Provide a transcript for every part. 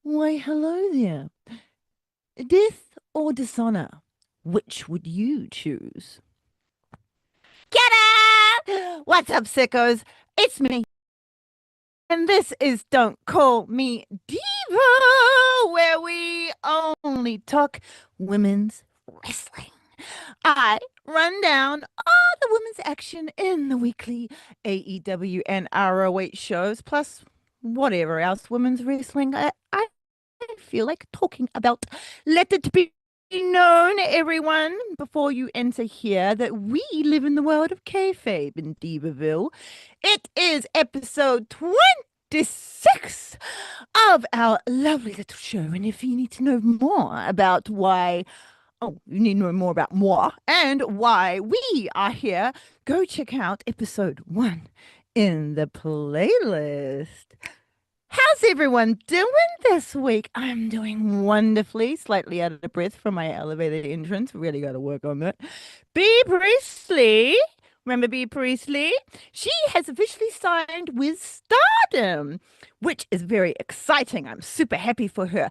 Why, hello there. Death or dishonor? Which would you choose? Get up! What's up, sickos? It's me. And this is Don't Call Me Diva, where we only talk women's wrestling. I run down all the women's action in the weekly AEW and ROH shows, plus whatever else women's wrestling I feel like talking about. Let it be known, everyone, before you enter here, that we live in the world of kayfabe in Divaville. It is episode 26 of our lovely little show. And if you need to know more about why, oh, you need to know more about moi and why we are here, go check out episode 1 in the playlist. How's everyone doing this week? I'm doing wonderfully, slightly out of breath from my elevator entrance. Really got to work on that. B. Priestley, remember B. Priestley? She has officially signed with Stardom, which is very exciting. I'm super happy for her.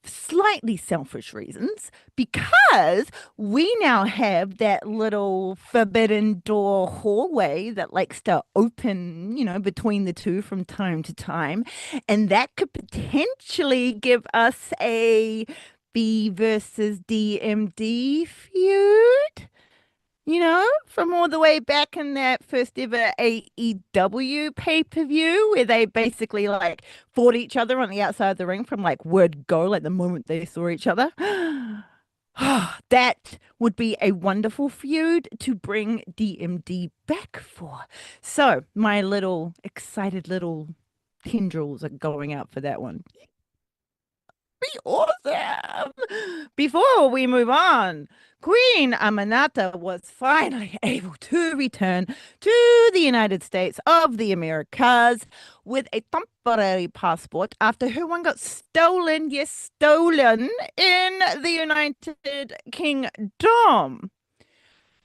Slightly selfish reasons, because we now have that little forbidden door hallway that likes to open, between the two from time to time. And that could potentially give us a B versus DMD feud. From all the way back in that first ever AEW pay-per-view where they basically like fought each other on the outside of the ring from like word go, like the moment they saw each other. That would be a wonderful feud to bring DMD back for. So my little excited little tendrils are going out for that one. Be awesome. Before we move on, Queen Amanata was finally able to return to the United States of the Americas with a temporary passport after her one got stolen, yes, stolen in the United Kingdom.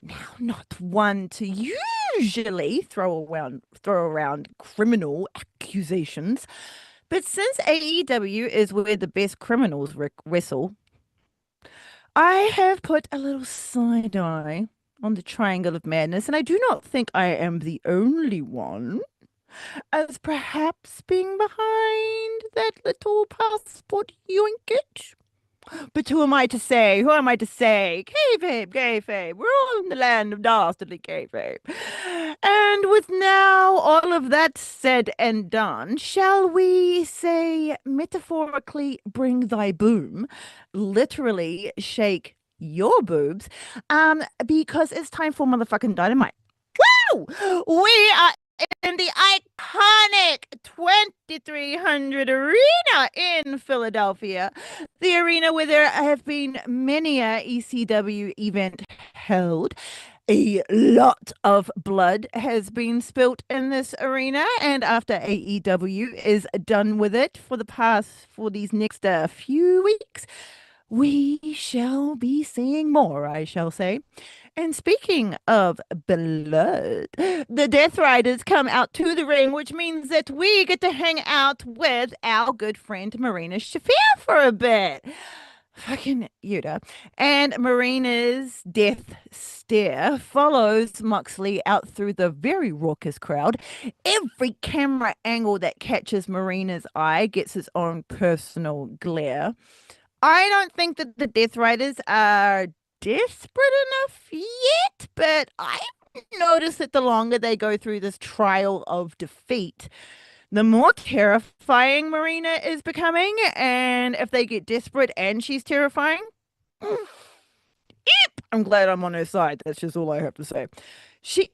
Now, not one to usually throw around criminal accusations, but since AEW is where the best criminals wrestle, I have put a little side eye on the Triangle of Madness, and I do not think I am the only one, as perhaps being behind that little passport yoinkage. But who am I to say? Who am I to say? Kayfabe, kayfabe. We're all in the land of dastardly kayfabe. And with now all of that said and done, shall we say metaphorically bring thy boom, literally shake your boobs, because it's time for motherfucking dynamite. Woo! We are in the iconic 2300 Arena in Philadelphia, the arena where there have been many a ECW event held. A lot of blood has been spilt in this arena, and after AEW is done with it for these next few weeks, we shall be seeing more, I shall say. And speaking of blood, the Death Riders come out to the ring, which means that we get to hang out with our good friend Marina Shafir for a bit. Fucking Yuta. And Marina's death stare follows Moxley out through the very raucous crowd. Every camera angle that catches Marina's eye gets its own personal glare. I don't think that the Death Riders are desperate enough yet, but I notice that the longer they go through this trial of defeat, the more terrifying Marina is becoming. And if they get desperate and she's terrifying, I'm glad I'm on her side. That's just all I have to say. She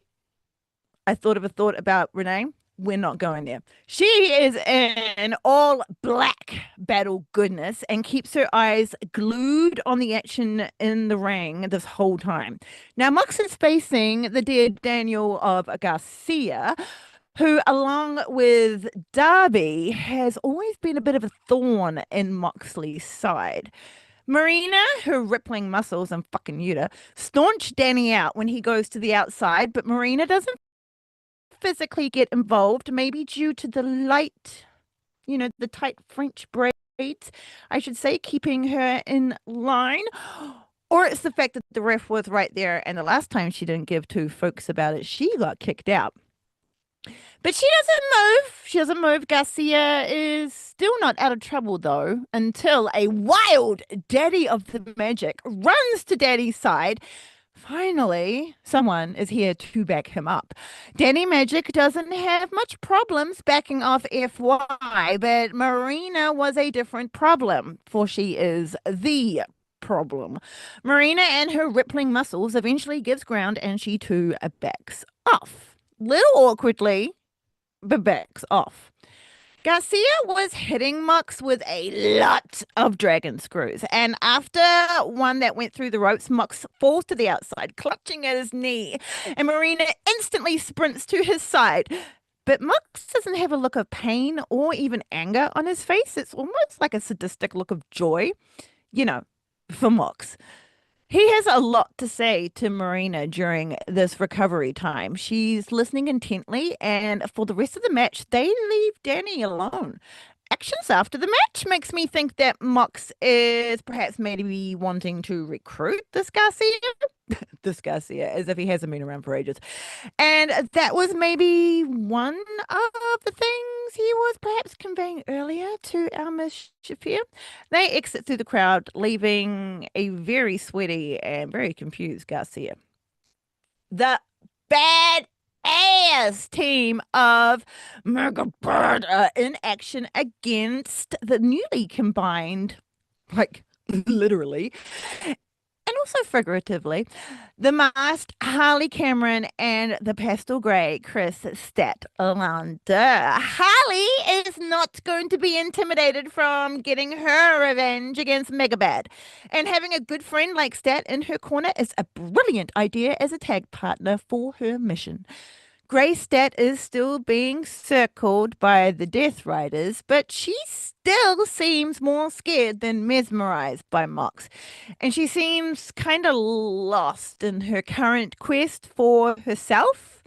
I thought of a thought about Renee. We're not going there. She is in all black battle goodness and keeps her eyes glued on the action in the ring this whole time. Now, Mox is facing the dear Daniel of Garcia, who, along with Darby, has always been a bit of a thorn in Moxley's side. Marina, her rippling muscles and fucking Yuta, staunch Danny out when he goes to the outside, but Marina doesn't physically get involved, maybe due to the light the tight French braids, I should say, keeping her in line. Or it's the fact that the ref was right there, and the last time she didn't give two folks about it, she got kicked out. But she doesn't move. She doesn't move. Garcia is still not out of trouble, though, until a wild Daddy of the Magic runs to Daddy's side. Finally, someone is here to back him up. Danny Magic doesn't have much problems backing off FY, but Marina was a different problem, for she is the problem. Marina and her rippling muscles eventually gives ground and she too backs off. Little awkwardly, but backs off. Garcia was hitting Mox with a lot of dragon screws, and after one that went through the ropes, Mox falls to the outside, clutching at his knee, and Marina instantly sprints to his side. But Mox doesn't have a look of pain or even anger on his face. It's almost like a sadistic look of joy, you know, for Mox. He has a lot to say to Marina during this recovery time. She's listening intently, and for the rest of the match, they leave Danny alone. Actions after the match makes me think that Mox is perhaps maybe wanting to recruit this Garcia. This Garcia, as if he hasn't been around for ages. And that was maybe one of the things he was perhaps conveying earlier to our Miss Shafir. They exit through the crowd, leaving a very sweaty and very confused Garcia. The bad ass team of Megabird in action against the newly combined, like literally, and also figuratively, the masked Harley Cameron and the pastel grey Chris Statlander. Harley is not going to be intimidated from getting her revenge against Megabad. And having a good friend like Stat in her corner is a brilliant idea as a tag partner for her mission. Grey Stat is still being circled by the Death Riders, but she still seems more scared than mesmerized by Mox. And she seems kind of lost in her current quest for herself.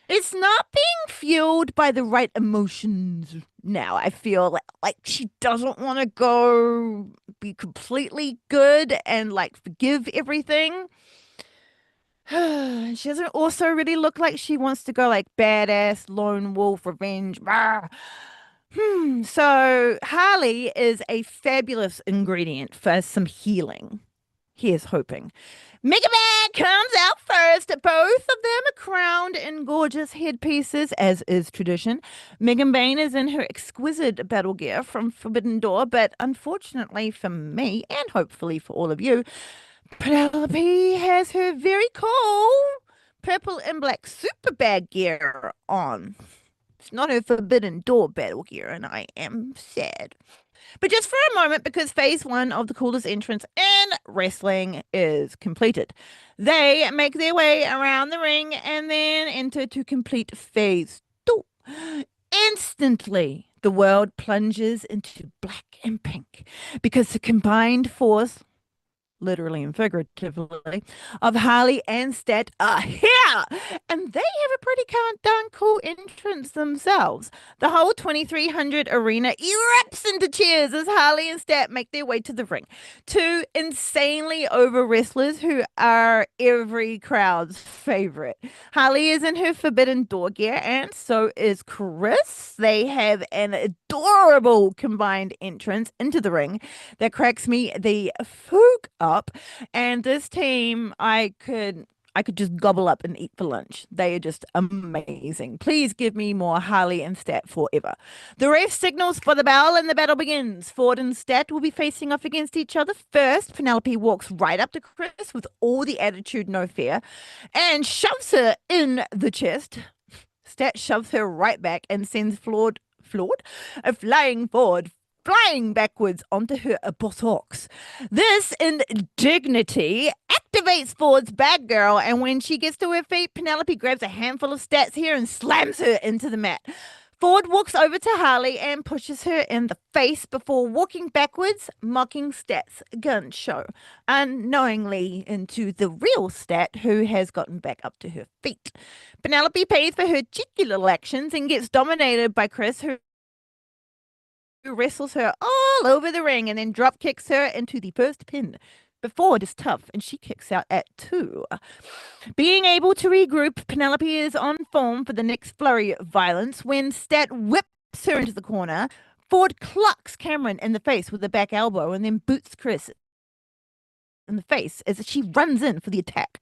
It's not being fueled by the right emotions now. I feel like she doesn't want to go be completely good and like forgive everything. She doesn't also really look like she wants to go like badass lone wolf revenge. So Harley is a fabulous ingredient for some healing. Here's hoping. Mega Man comes out first. Both of them are crowned in gorgeous headpieces, as is tradition. Megan Bain is in her exquisite battle gear from Forbidden Door, but unfortunately for me, and hopefully for all of you, Penelope has her very cool purple and black super bag gear on. It's not her Forbidden Door battle gear, and I am sad. But just for a moment, because phase one of the coolest entrance in wrestling is completed. They make their way around the ring and then enter to complete phase two. Instantly, the world plunges into black and pink because the combined force, literally and figuratively, of Harley and Stat are here. And they have a pretty darn cool entrance themselves. The whole 2300 arena erupts into cheers as Harley and Stat make their way to the ring. Two insanely over wrestlers who are every crowd's favorite. Harley is in her Forbidden Door gear, and so is Chris. They have an adorable combined entrance into the ring that cracks me the fuck up. And this team, I could just gobble up and eat for lunch. They are just amazing. Please give me more Harley and Stat forever. The ref signals for the bell and the battle begins. Ford and Stat will be facing off against each other first. Penelope walks right up to Chris with all the attitude, no fear, and shoves her in the chest. Stat shoves her right back and sends Ford a flying forward, flying backwards onto her buttocks. This indignity activates Ford's bad girl, and when she gets to her feet, Penelope grabs a handful of Stats here and slams her into the mat. Ford walks over to Harley and pushes her in the face before walking backwards, mocking Stat's gun show, unknowingly into the real Stat, who has gotten back up to her feet. Penelope pays for her cheeky little actions and gets dominated by Chris, who wrestles her all over the ring and then drop kicks her into the first pin. But Ford is tough and she kicks out at 2. Being able to regroup, Penelope is on form for the next flurry of violence when Stat whips her into the corner. Ford clocks Cameron in the face with a back elbow and then boots Chris in the face as she runs in for the attack.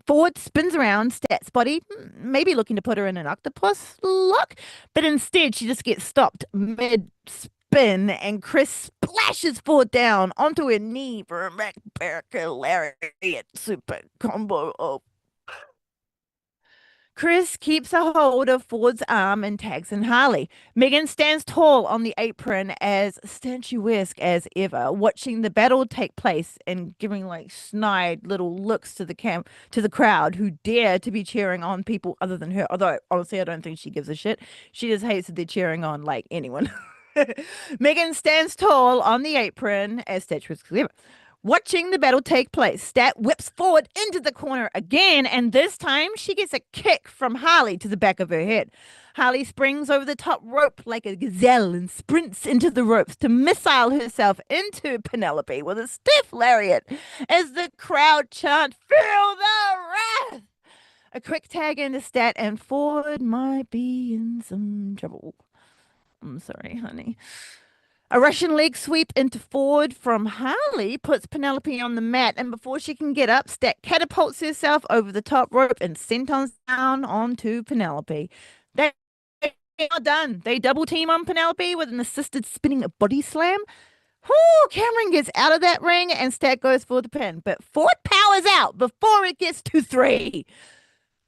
Ford spins around Stat's body, maybe looking to put her in an octopus lock, but instead she just gets stopped mid spin and Chris splashes Ford down onto her knee for a back lariat super combo. Oh, Chris keeps a hold of Ford's arm and tags in Harley. Megan stands tall on the apron, as statuesque as ever, watching the battle take place and giving like snide little looks to the crowd who dare to be cheering on people other than her. Although honestly, I don't think she gives a shit. She just hates that they're cheering on like anyone. Megan stands tall on the apron, as statuesque as ever. Watching the battle take place, Stat whips Ford into the corner again, and this time she gets a kick from Harley to the back of her head. Harley springs over the top rope like a gazelle and sprints into the ropes to missile herself into Penelope with a stiff lariat as the crowd chant, "Feel the wrath!" A quick tag into Stat, and Ford might be in some trouble. I'm sorry, honey. A Russian leg sweep into Ford from Harley puts Penelope on the mat, and before she can get up, Stat catapults herself over the top rope and sentons down onto Penelope. They are done. They double team on Penelope with an assisted spinning body slam. Whoo, Cameron gets out of that ring and Stat goes for the pin, but Ford powers out before it gets to 3.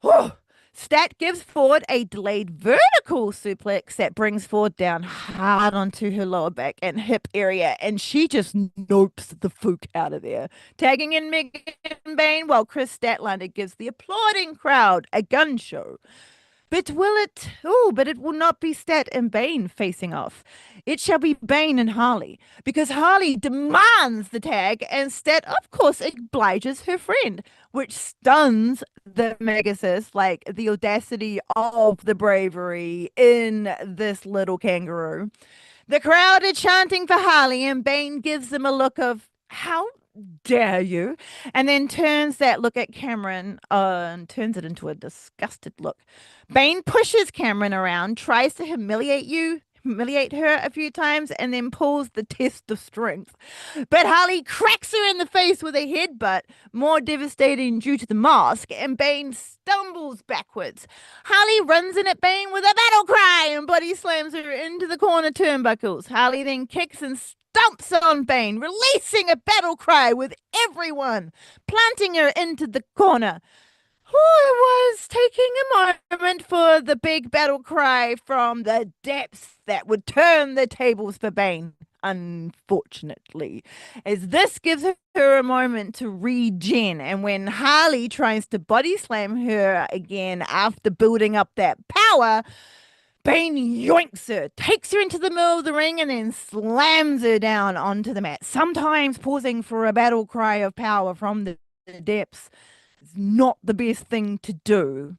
Whew. Stat gives Ford a delayed vertical suplex that brings Ford down hard onto her lower back and hip area, and she just nopes the fook out of there. Tagging in Megan Bain while Chris Statlander gives the applauding crowd a gun show. But will it? Oh, but it will not be Stat and Bane facing off. It shall be Bane and Harley, because Harley demands the tag, and Stat, of course, obliges her friend, which stuns the Megasis, like the audacity of the bravery in this little kangaroo. The crowd are chanting for Harley, and Bane gives them a look of, "How dare you?" And then turns that look at Cameron and turns it into a disgusted look. Bane pushes Cameron around, tries to humiliate her a few times, and then pulls the test of strength. But Harley cracks her in the face with a headbutt, more devastating due to the mask, and Bane stumbles backwards. Harley runs in at Bane with a battle cry and body slams her into the corner turnbuckles. Harley then kicks and stomps on Bane, releasing a battle cry with everyone, planting her into the corner. Oh, it was taking a moment for the big battle cry from the depths that would turn the tables for Bane, unfortunately, as this gives her a moment to regen. And when Harley tries to body slam her again after building up that power, Bane yoinks her, takes her into the middle of the ring, and then slams her down onto the mat, sometimes pausing for a battle cry of power from the depths. It's not the best thing to do.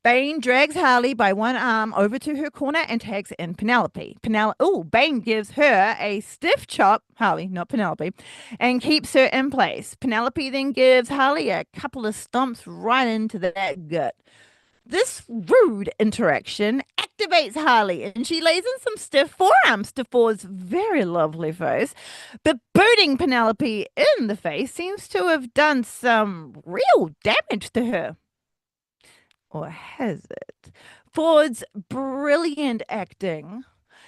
Bane drags Harley by one arm over to her corner and tags in Penelope. Bane gives her a stiff chop, Harley, not Penelope, and keeps her in place. Penelope then gives Harley a couple of stomps right into that gut. This rude interaction activates Harley, and she lays in some stiff forearms to Ford's very lovely face. But booting Penelope in the face seems to have done some real damage to her. Or has it? Ford's brilliant acting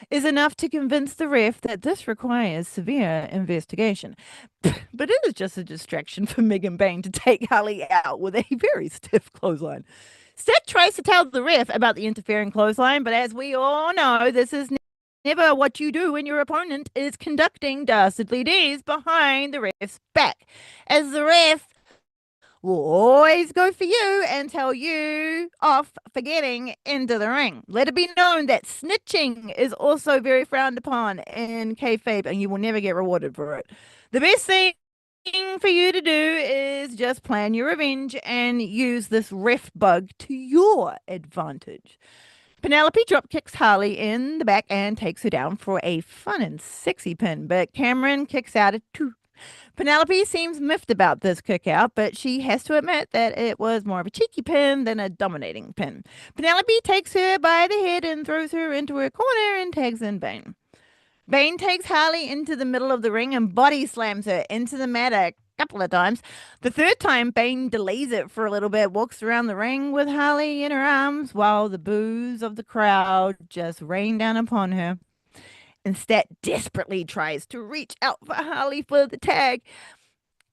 is enough to convince the ref that this requires severe investigation. But it is just a distraction for Megan Bain to take Harley out with a very stiff clothesline. Seth tries to tell the ref about the interfering clothesline, but as we all know, this is never what you do when your opponent is conducting dastardly deeds behind the ref's back, as the ref will always go for you and tell you off for getting into the ring. Let it be known that snitching is also very frowned upon in kayfabe, and you will never get rewarded for it. The best thing for you to do is just plan your revenge and use this ref bug to your advantage. Penelope drop kicks Harley in the back and takes her down for a fun and sexy pin, but Cameron kicks out at 2. Penelope seems miffed about this kick out, but she has to admit that it was more of a cheeky pin than a dominating pin. Penelope takes her by the head and throws her into her corner and tags in Bane. Bane takes Harley into the middle of the ring and body slams her into the mat a couple of times. The third time, Bane delays it for a little bit, walks around the ring with Harley in her arms while the boos of the crowd just rain down upon her. And Stat desperately tries to reach out for Harley for the tag.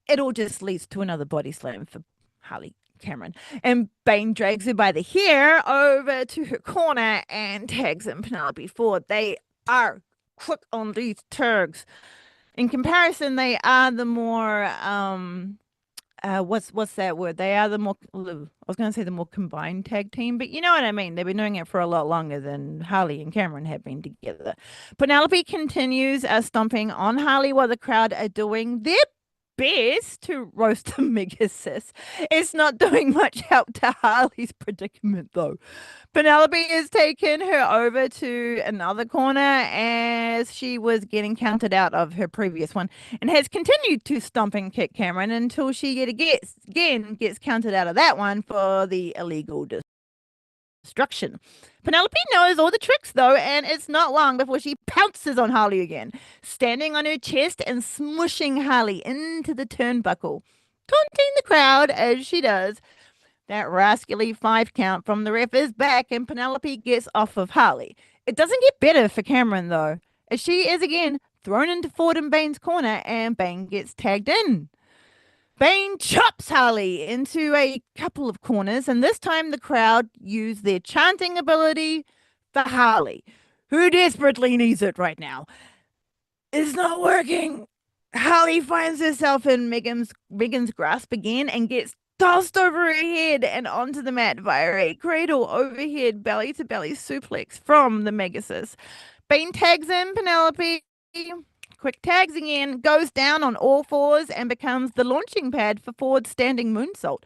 It all just leads to another body slam for Harley Cameron. And Bane drags her by the hair over to her corner and tags in Penelope Ford. They are quick on these tags. In comparison, they are the more what's that word? They are the more, I was going to say the more combined tag team, but you know what I mean. They've been doing it for a lot longer than Harley and Cameron have been together. Penelope continues stomping on Harley while the crowd are doing their best to roast the mega sis. It's not doing much help to Harley's predicament though. Penelope is taking her over to another corner as she was getting counted out of her previous one and has continued to stomp and kick Cameron until she gets counted out of that one for the illegal destruction. Penelope knows all the tricks though, and it's not long before she pounces on Harley again, standing on her chest and smushing Harley into the turnbuckle, taunting the crowd as she does. That rascally 5 count from the ref is back, and Penelope gets off of Harley. It doesn't get better for Cameron though, as she is again thrown into Ford and Bane's corner, and Bane gets tagged in. Bane chops Harley into a couple of corners, and this time the crowd use their chanting ability for Harley, who desperately needs it right now. It's not working. Harley finds herself in Megan's grasp again and gets tossed over her head and onto the mat via a cradle overhead belly to belly suplex from the Megasis. Bane tags in Penelope. Quick tags again, goes down on all fours and becomes the launching pad for Ford's standing moonsault.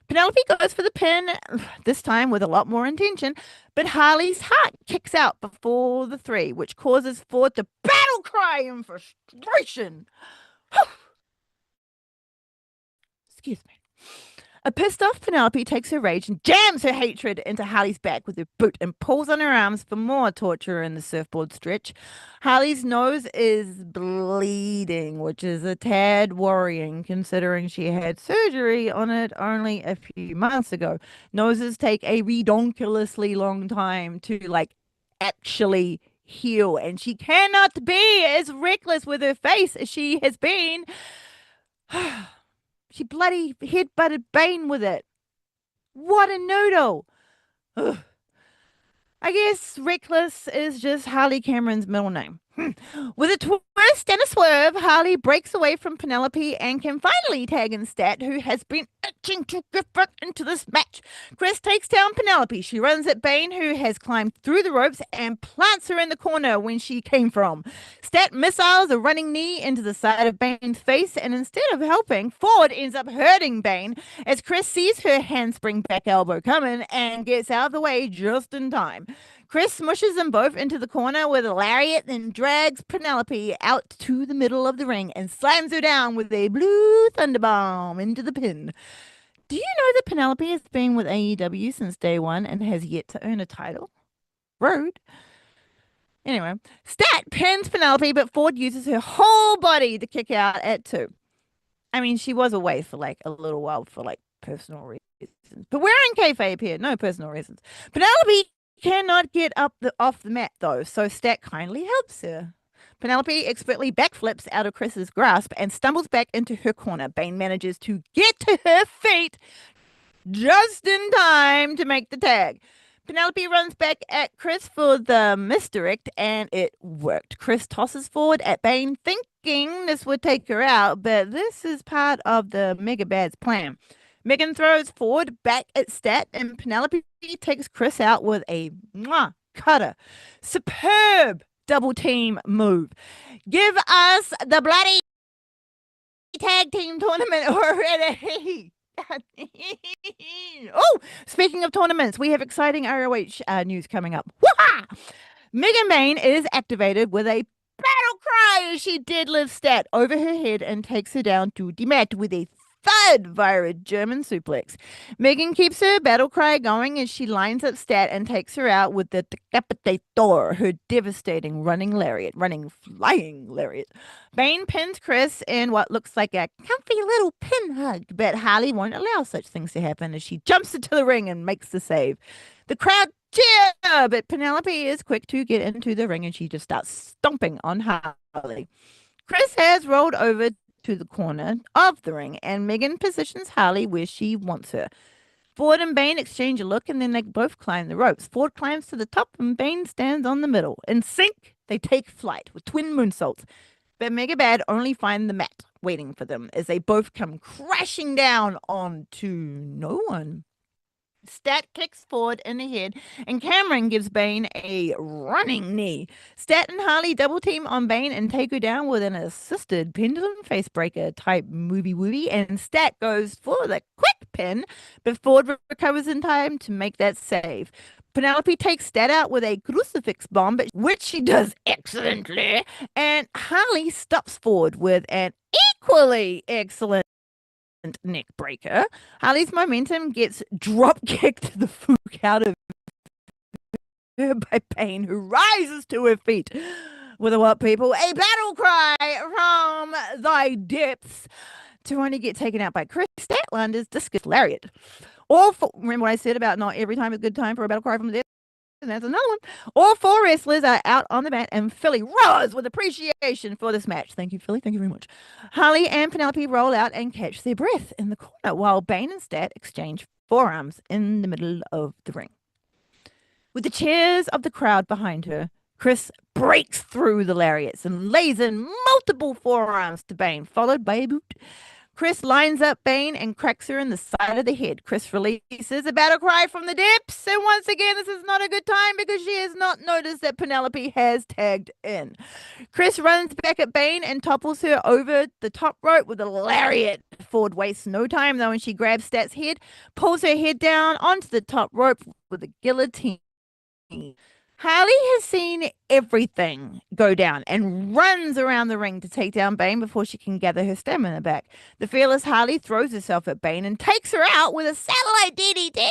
Penelope goes for the pin, this time with a lot more intention, but Harley's heart kicks out before the 3, which causes Ford to battle cry in frustration. Excuse me. A pissed off Penelope takes her rage and jams her hatred into Harley's back with her boot and pulls on her arms for more torture in the surfboard stretch. Harley's nose is bleeding, which is a tad worrying considering she had surgery on it only a few months ago. Noses take a redonkulously long time to actually heal, and she cannot be as reckless with her face as she has been. She bloody head-butted Bane with it. What a noodle. Ugh. I guess Reckless is just Harley Cameron's middle name. With a twist and a swerve, Harley breaks away from Penelope and can finally tag in Stat, who has been itching to get back into this match. Chris takes down Penelope. She runs at Bane, who has climbed through the ropes, and plants her in the corner when she came from. Stat missiles a running knee into the side of Bane's face, and instead of helping, Ford ends up hurting Bane as Chris sees her handspring back elbow coming and gets out of the way just in time. Chris smushes them both into the corner with a lariat, then drags Penelope out to the middle of the ring and slams her down with a blue thunderbomb into the pin. Do you know that Penelope has been with AEW since day one and has yet to earn a title? Rude. Anyway, Stat pins Penelope, but Ford uses her whole body to kick out at 2. I mean, she was away for a little while for personal reasons. But we're in kayfabe here, no personal reasons. Penelope cannot get off the mat though, so Stat kindly helps her. Penelope expertly backflips out of Chris's grasp and stumbles back into her corner. Bane manages to get to her feet just in time to make the tag. Penelope runs back at Chris for the misdirect, and it worked. Chris tosses forward at Bane, thinking this would take her out, but this is part of the Mega Bad's plan. Megan throws Ford back at Stat, and Penelope takes Chris out with a cutter. Superb double team move. Give us the bloody tag team tournament already. Oh, speaking of tournaments, we have exciting ROH news coming up. Wah! Megan Bain is activated with a battle cry as she deadlifts Stat over her head and takes her down to the mat with a thud via a German suplex. Megan keeps her battle cry going as she lines up Stat and takes her out with the Decapitator, her devastating running flying lariat. Bain pins Chris in what looks like a comfy little pin hug, but Harley won't allow such things to happen as she jumps into the ring and makes the save. The crowd cheer, but Penelope is quick to get into the ring and she just starts stomping on Harley. Chris has rolled over to the corner of the ring and Megan positions Harley where she wants her. Ford and Bain exchange a look and then they both climb the ropes. Ford climbs to the top and Bain stands on the middle. In sync, they take flight with twin moonsaults. But Mega Bad only find the mat waiting for them as they both come crashing down onto no one. Stat kicks Ford in the head, and Cameron gives Bane a running knee. Stat and Harley double team on Bane and take her down with an assisted pendulum facebreaker type movie, and Stat goes for the quick pin, but Ford recovers in time to make that save. Penelope takes Stat out with a crucifix bomb, which she does excellently, and Harley stops Ford with an equally excellent neck breaker. Harley's momentum gets drop kicked the fuck out of her by Payne, who rises to her feet with a what, people? A battle cry from the depths to only get taken out by Chris Statlander's discus lariat. Remember what I said about not every time is a good time for a battle cry from the depths? And that's another one. All four wrestlers are out on the mat, and Philly roars with appreciation for this match. Thank you, Philly. Thank you very much. Harley and Penelope roll out and catch their breath in the corner, while Bane and Stat exchange forearms in the middle of the ring. With the cheers of the crowd behind her, Chris breaks through the lariats and lays in multiple forearms to Bane, followed by a boot. Chris lines up Bane and cracks her in the side of the head. Chris releases a battle cry from the depths. And once again, this is not a good time because she has not noticed that Penelope has tagged in. Chris runs back at Bane and topples her over the top rope with a lariat. Ford wastes no time, though, and she grabs Stat's head, pulls her head down onto the top rope with a guillotine. Harley has seen everything go down and runs around the ring to take down Bane before she can gather her stamina back. The fearless Harley throws herself at Bane and takes her out with a satellite DDT,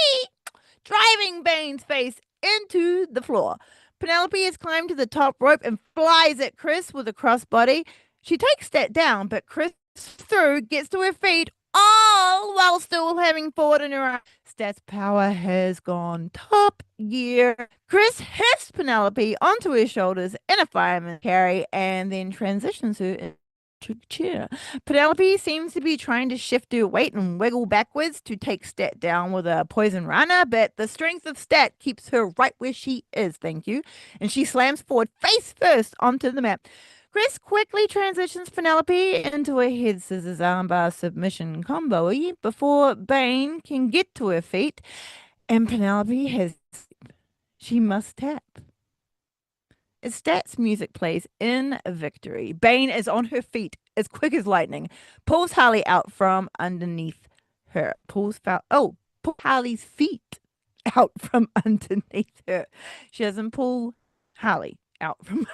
driving Bane's face into the floor. Penelope has climbed to the top rope and flies at Chris with a crossbody. She takes that down, but Chris gets to her feet, all while still having Ford in her arms. Stat's power has gone top gear. Chris hits Penelope onto his shoulders in a fireman carry and then transitions her into the chair. Penelope seems to be trying to shift her weight and wiggle backwards to take Stat down with a poison rana, but the strength of Stat keeps her right where she is, thank you. And she slams Ford face first onto the mat. Chris quickly transitions Penelope into a head scissors armbar submission combo before Bane can get to her feet, and Penelope she must tap. As Stat's music plays in victory, Bane is on her feet as quick as lightning, pulls Harley out from underneath her, pulls Harley's feet out from underneath her. She doesn't pull Harley out from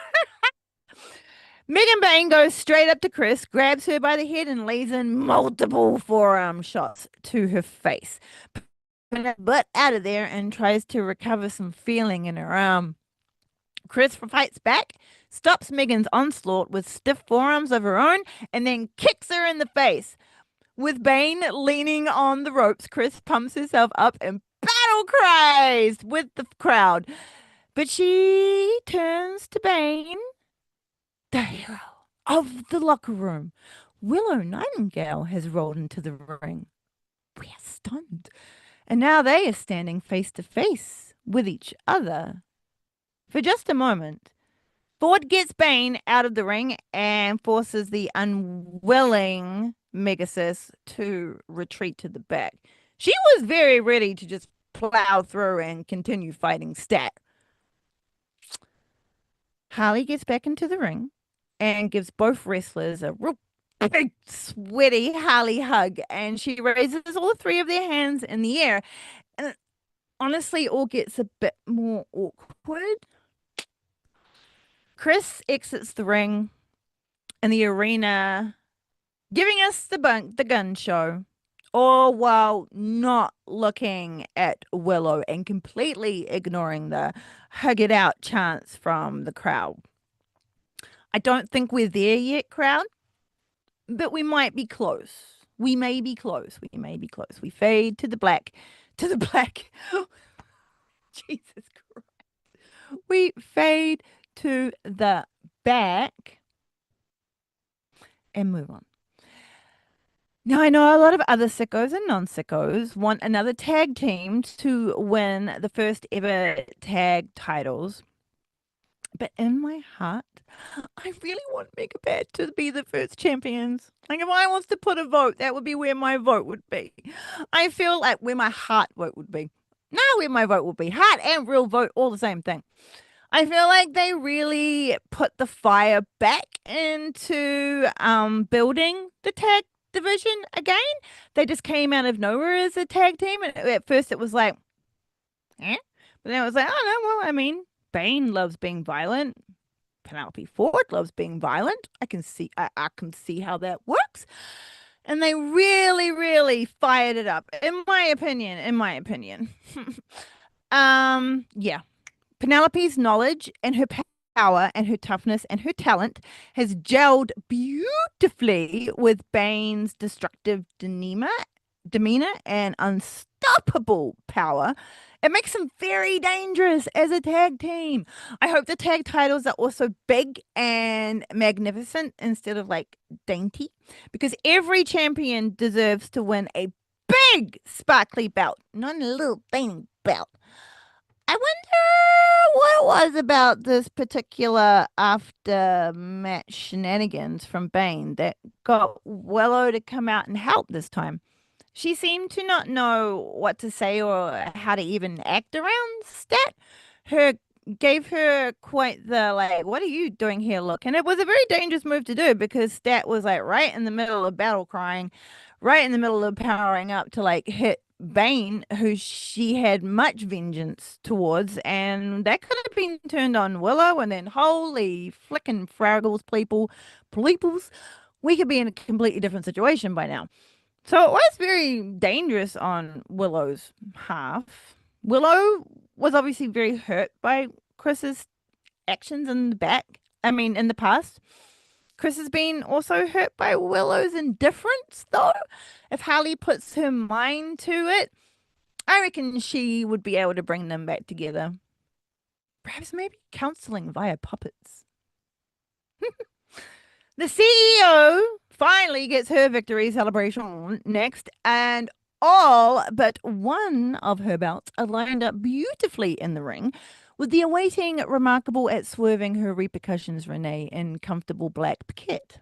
Megan Bane goes straight up to Chris, grabs her by the head, and lays in multiple forearm shots to her face. Butt out of there and tries to recover some feeling in her arm. Chris fights back, stops Megan's onslaught with stiff forearms of her own, and then kicks her in the face. With Bane leaning on the ropes, Chris pumps herself up and battle cries with the crowd. But she turns to Bane, the hero of the locker room. Willow Nightingale has rolled into the ring. We are stunned. And now they are standing face to face with each other. For just a moment, Ford gets Bane out of the ring and forces the unwilling Megasis to retreat to the back. She was very ready to just plow through and continue fighting Stat. Harley gets back into the ring and gives both wrestlers a real big, sweaty Harley hug, and she raises all three of their hands in the air. And it honestly all gets a bit more awkward. Chris exits the ring and the arena, giving us the gun show, all while not looking at Willow and completely ignoring the hug it out chants from the crowd. I don't think we're there yet, crowd, but we might be close. We may be close. We may be close. We fade to the black, to the black. Jesus Christ. We fade to the back and move on. Now, I know a lot of other sickos and non-sickos want another tag team to win the first ever tag titles. But in my heart, I really want Mega Bad to be the first champions. Like, if I was to put a vote, that would be where my vote would be. I feel like where my heart vote would be. Now, where my vote would be. Heart and real vote, all the same thing. I feel like they really put the fire back into building the tag division again. They just came out of nowhere as a tag team, and at first it was like, eh? But then it was like, oh no, well, I mean, Bane loves being violent. Penelope Ford loves being violent. I can see how that works. And they really, really fired it up. In my opinion. Yeah. Penelope's knowledge and her power and her toughness and her talent has gelled beautifully with Bane's destructive demeanor and unstoppable power. It makes them very dangerous as a tag team. I hope the tag titles are also big and magnificent instead of like dainty, because every champion deserves to win a big sparkly belt, not a little tiny belt. I wonder what it was about this particular after match shenanigans from Bane that got Willow to come out and help this time. She seemed to not know what to say or how to even act around Stat. Her gave her quite the like, what are you doing here look? And it was a very dangerous move to do because Stat was like right in the middle of battle crying, right in the middle of powering up to like hit Bane, who she had much vengeance towards, and that could have been turned on Willow, and then holy flicking fraggles, peoples, we could be in a completely different situation by now. So it was very dangerous on Willow's half. Willow was obviously very hurt by Chris's actions in the back. I mean, in the past. Chris has been also hurt by Willow's indifference, though. If Harley puts her mind to it, I reckon she would be able to bring them back together. Perhaps maybe counseling via puppets. The CEO finally gets her victory celebration next, and all but one of her belts are lined up beautifully in the ring, with the awaiting remarkable at swerving her repercussions Renee in comfortable black paquette,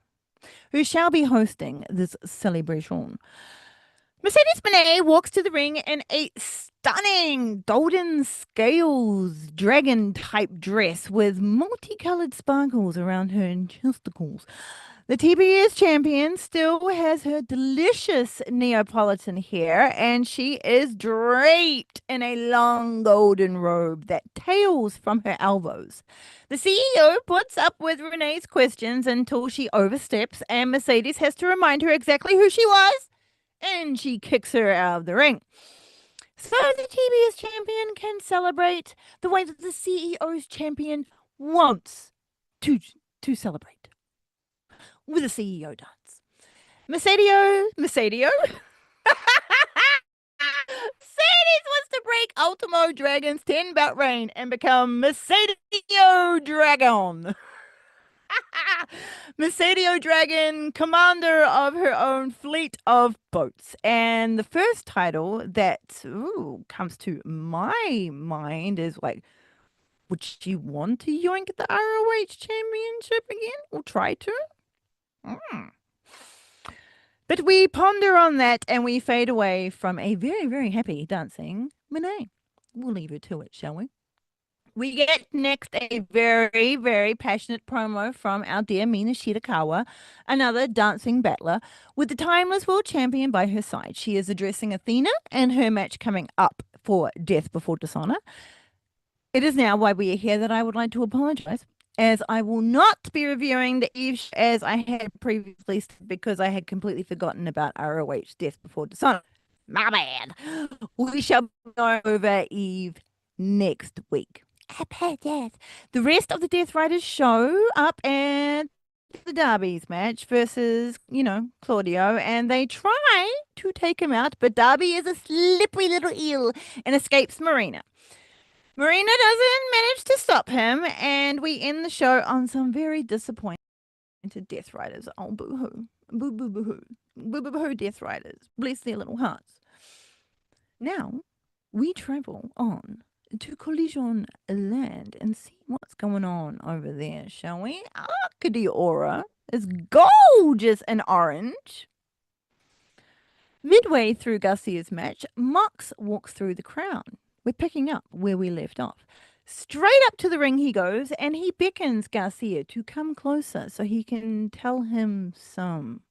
who shall be hosting this celebration. Mercedes Moné walks to the ring in a stunning golden scales dragon type dress with multicolored sparkles around her testicles. The TBS champion still has her delicious Neapolitan hair, and she is draped in a long golden robe that tails from her elbows. The CEO puts up with Renee's questions until she oversteps, and Mercedes has to remind her exactly who she was, and she kicks her out of the ring. So the TBS champion can celebrate the way that the CEO's champion wants to celebrate. With a CEO dance. Mercedes wants to break Ultimo Dragon's 10 belt reign and become Mercedes Dragon. Mercedes Dragon, commander of her own fleet of boats. And the first title that comes to my mind is like, would she want to yoink the ROH championship again? Or try to? But we ponder on that and we fade away from a very, very happy dancing Monet. We'll leave her to it, shall we? We get next a very, very passionate promo from our dear Mina Shirakawa, another dancing battler, with the timeless world champion by her side. She is addressing Athena and her match coming up for Death Before Dishonor. It is now why we are here that I would like to apologize, as I will not be reviewing the Eve as I had previously said because I had completely forgotten about ROH Death Before Dishonor. My bad. We shall go over Eve next week. Yes. The rest of the Death Riders show up at the Darby's match versus, Claudio, and they try to take him out, but Darby is a slippery little eel and escapes Marina. Marina doesn't manage to stop him, and we end the show on some very disappointed Death Riders. Oh, boo hoo. Boo boo boo hoo. Boo boo boo hoo, Death Riders. Bless their little hearts. Now, we travel on to Collision Land and see what's going on over there, shall we? Arcadiaura is gorgeous and orange. Midway through Garcia's match, Mox walks through the crowd. We're picking up where we left off. Straight up to the ring he goes, and he beckons Garcia to come closer so he can tell him some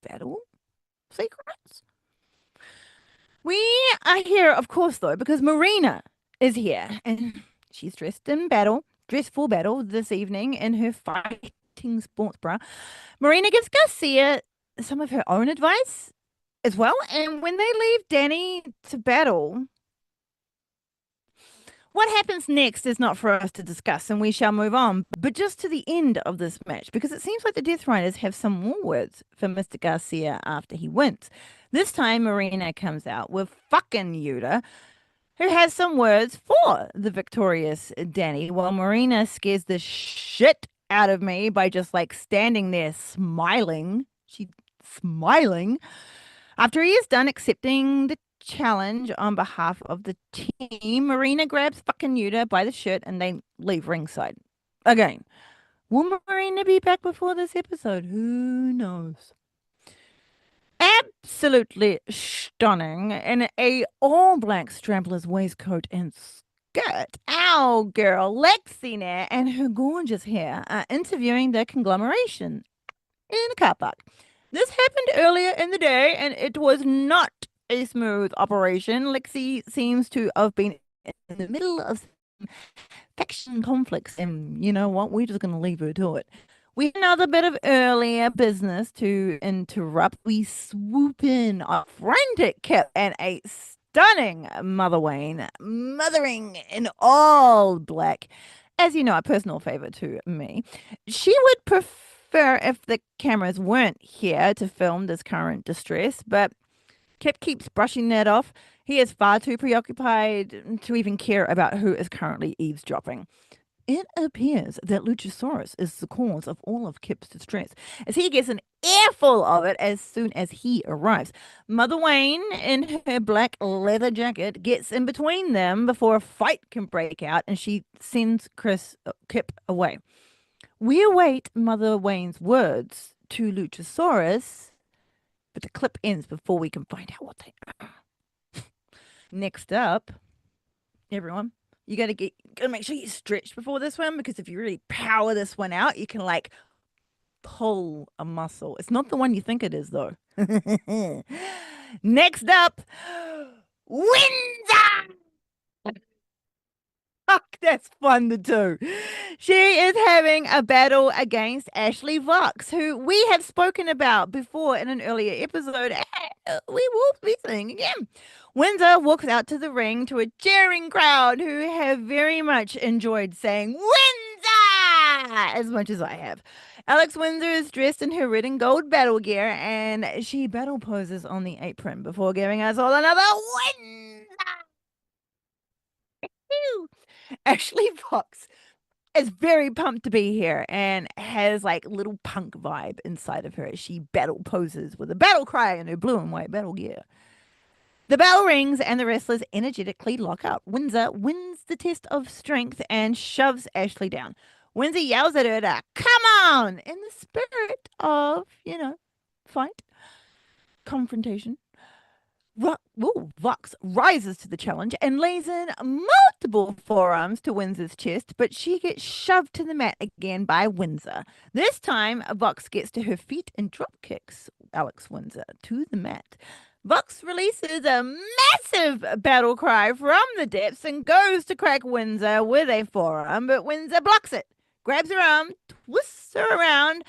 battle secrets. We are here, of course, though, because Marina is here, and she's dressed for battle this evening in her fighting sports bra. Marina gives Garcia some of her own advice as well, and when they leave Danny to battle, what happens next is not for us to discuss, and we shall move on. But just to the end of this match, because it seems like the Death Riders have some more words for Mr. Garcia after he wins. This time, Marina comes out with fucking Yuta, who has some words for the victorious Danny, while Marina scares the shit out of me by just like standing there smiling. She's smiling after he is done accepting the challenge on behalf of the team. Marina grabs fucking Yuta by the shirt and they leave ringside. Again, will Marina be back before this episode? Who knows? Absolutely stunning in a all black strapless waistcoat and skirt. Our girl Lexina and her gorgeous hair are interviewing the conglomeration in a car park. This happened earlier in the day, and it was not a smooth operation. Lexi seems to have been in the middle of some faction conflicts, and you know what? We're just going to leave her to it. We have another bit of earlier business to interrupt. We swoop in on frantic Kip and a stunning Mother Wayne, mothering in all black. As you know, a personal favor to me. She would prefer if the cameras weren't here to film this current distress, but Kip keeps brushing that off. He is far too preoccupied to even care about who is currently eavesdropping. It appears that Luchasaurus is the cause of all of Kip's distress, as he gets an earful of it as soon as he arrives. Mother Wayne, in her black leather jacket, gets in between them before a fight can break out, and she sends Kip away. We await Mother Wayne's words to Luchasaurus, but the clip ends before we can find out what they are. Next up, everyone, you gotta make sure you stretch before this one, because if you really power this one out, you can like pull a muscle. It's not the one you think it is, though. Next up, Windsor. Fuck, that's fun to do. She is having a battle against Ashley Vox, who we have spoken about before in an earlier episode. We will be seeing again. Windsor walks out to the ring to a cheering crowd who have very much enjoyed saying Windsor as much as I have. Alex Windsor is dressed in her red and gold battle gear, and she battle poses on the apron before giving us all another Windsor. Ashley Fox is very pumped to be here and has like little punk vibe inside of her as she battle poses with a battle cry in her blue and white battle gear. The bell rings and the wrestlers energetically lock up. Windsor wins the test of strength and shoves Ashley down. Windsor yells at her to come on in the spirit of, fight, confrontation. Vox rises to the challenge and lays in multiple forearms to Windsor's chest, but she gets shoved to the mat again by Windsor. This time, Vox gets to her feet and drop kicks Alex Windsor to the mat. Vox releases a massive battle cry from the depths and goes to crack Windsor with a forearm, but Windsor blocks it, grabs her arm, twists her around,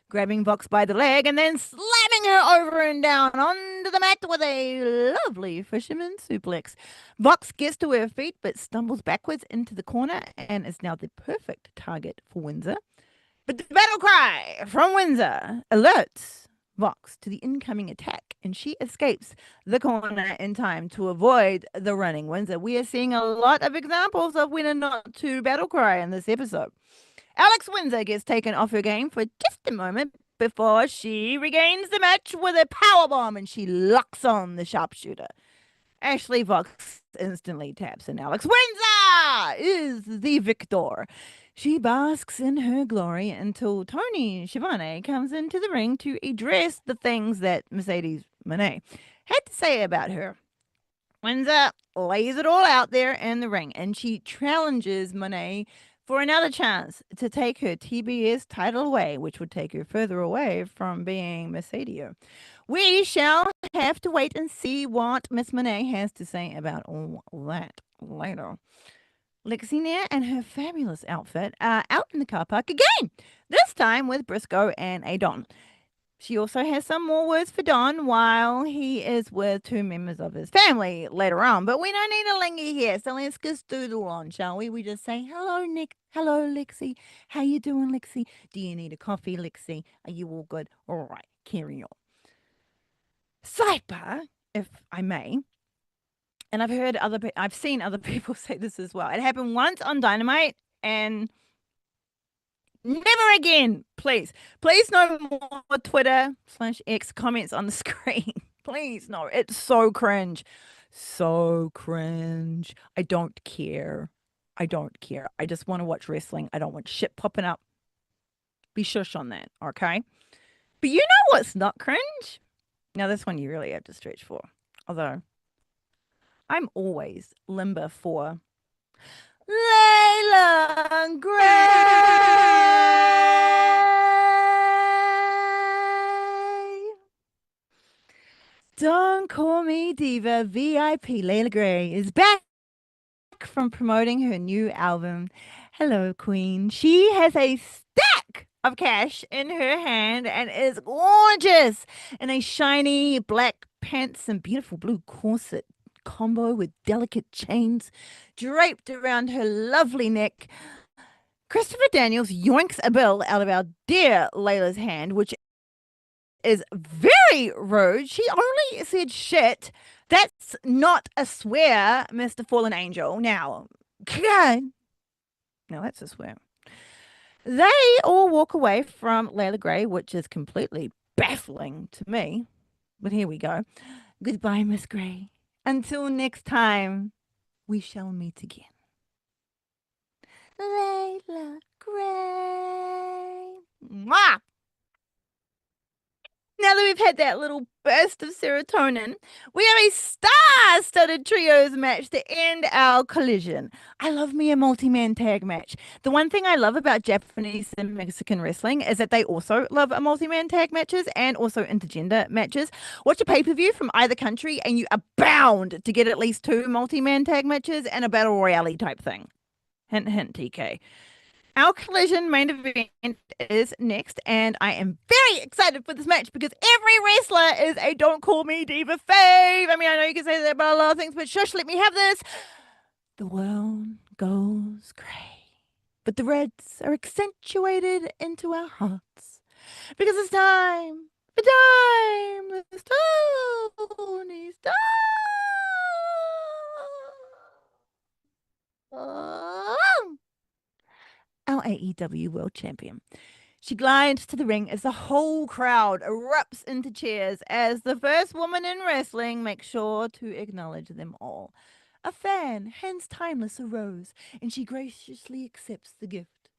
grabbing Vox by the leg and then slamming her over and down onto the mat with a lovely fisherman suplex. Vox gets to her feet but stumbles backwards into the corner and is now the perfect target for Windsor. But the battle cry from Windsor alerts Vox to the incoming attack, and she escapes the corner in time to avoid the running Windsor. We are seeing a lot of examples of when and not to battle cry in this episode. Alex Windsor gets taken off her game for just a moment before she regains the match with a powerbomb and she locks on the sharpshooter. Ashley Vox instantly taps, and Alex Windsor is the victor. She basks in her glory until Tony Schiavone comes into the ring to address the things that Mercedes Moné had to say about her. Windsor lays it all out there in the ring, and she challenges Monet for another chance to take her TBS title away, which would take her further away from being Mercedes. We shall have to wait and see what Miss Monet has to say about all that later. Lexi Nair and her fabulous outfit are out in the car park again, this time with Briscoe and Adon. She also has some more words for Don while he is with two members of his family later on. But we don't need to linger here, so let's just doodle on, shall we? We just say, hello, Nick. Hello, Lexi. How you doing, Lexi? Do you need a coffee, Lexi? Are you all good? All right, carry on. Sidebar, if I may. And I've seen other people say this as well. It happened once on Dynamite, and never again, please. Please no more Twitter/X comments on the screen. Please, no. It's so cringe. So cringe. I don't care. I don't care. I just want to watch wrestling. I don't want shit popping up. Be shush on that, okay? But you know what's not cringe? Now, this one you really have to stretch for. Although, I'm always limber for Layla Gray. Don't call me Diva. VIP Layla Gray is back from promoting her new album. Hello, Queen. She has a stack of cash in her hand and is gorgeous in a shiny black pants and beautiful blue corset combo with delicate chains draped around her lovely neck. Christopher Daniels yoinks a bill out of our dear Layla's hand, which is very rude. She only said shit. That's not a swear, Mr. Fallen Angel. Now, God. Now that's a swear. They all walk away from Layla Gray, which is completely baffling to me. But here we go. Goodbye, Miss Gray. Until next time, we shall meet again. Layla Gray. Mwah! Now that we've had that little burst of serotonin, we have a star-studded trios match to end our collision. I love me a multi-man tag match. The one thing I love about Japanese and Mexican wrestling is that they also love a multi-man tag matches and also intergender matches. Watch a pay-per-view from either country and you are bound to get at least two multi-man tag matches and a battle royale type thing. Hint, hint, TK. Our collision main event is next, and I am very excited for this match because every wrestler is a Don't Call Me Diva fave. I mean, I know you can say that about a lot of things, but shush, let me have this. The world goes gray, but the reds are accentuated into our hearts because it's time. It's Tony Stark. Our AEW World Champion. She glides to the ring as the whole crowd erupts into cheers as the first woman in wrestling makes sure to acknowledge them all. A fan hands Timeless a rose, and she graciously accepts the gift.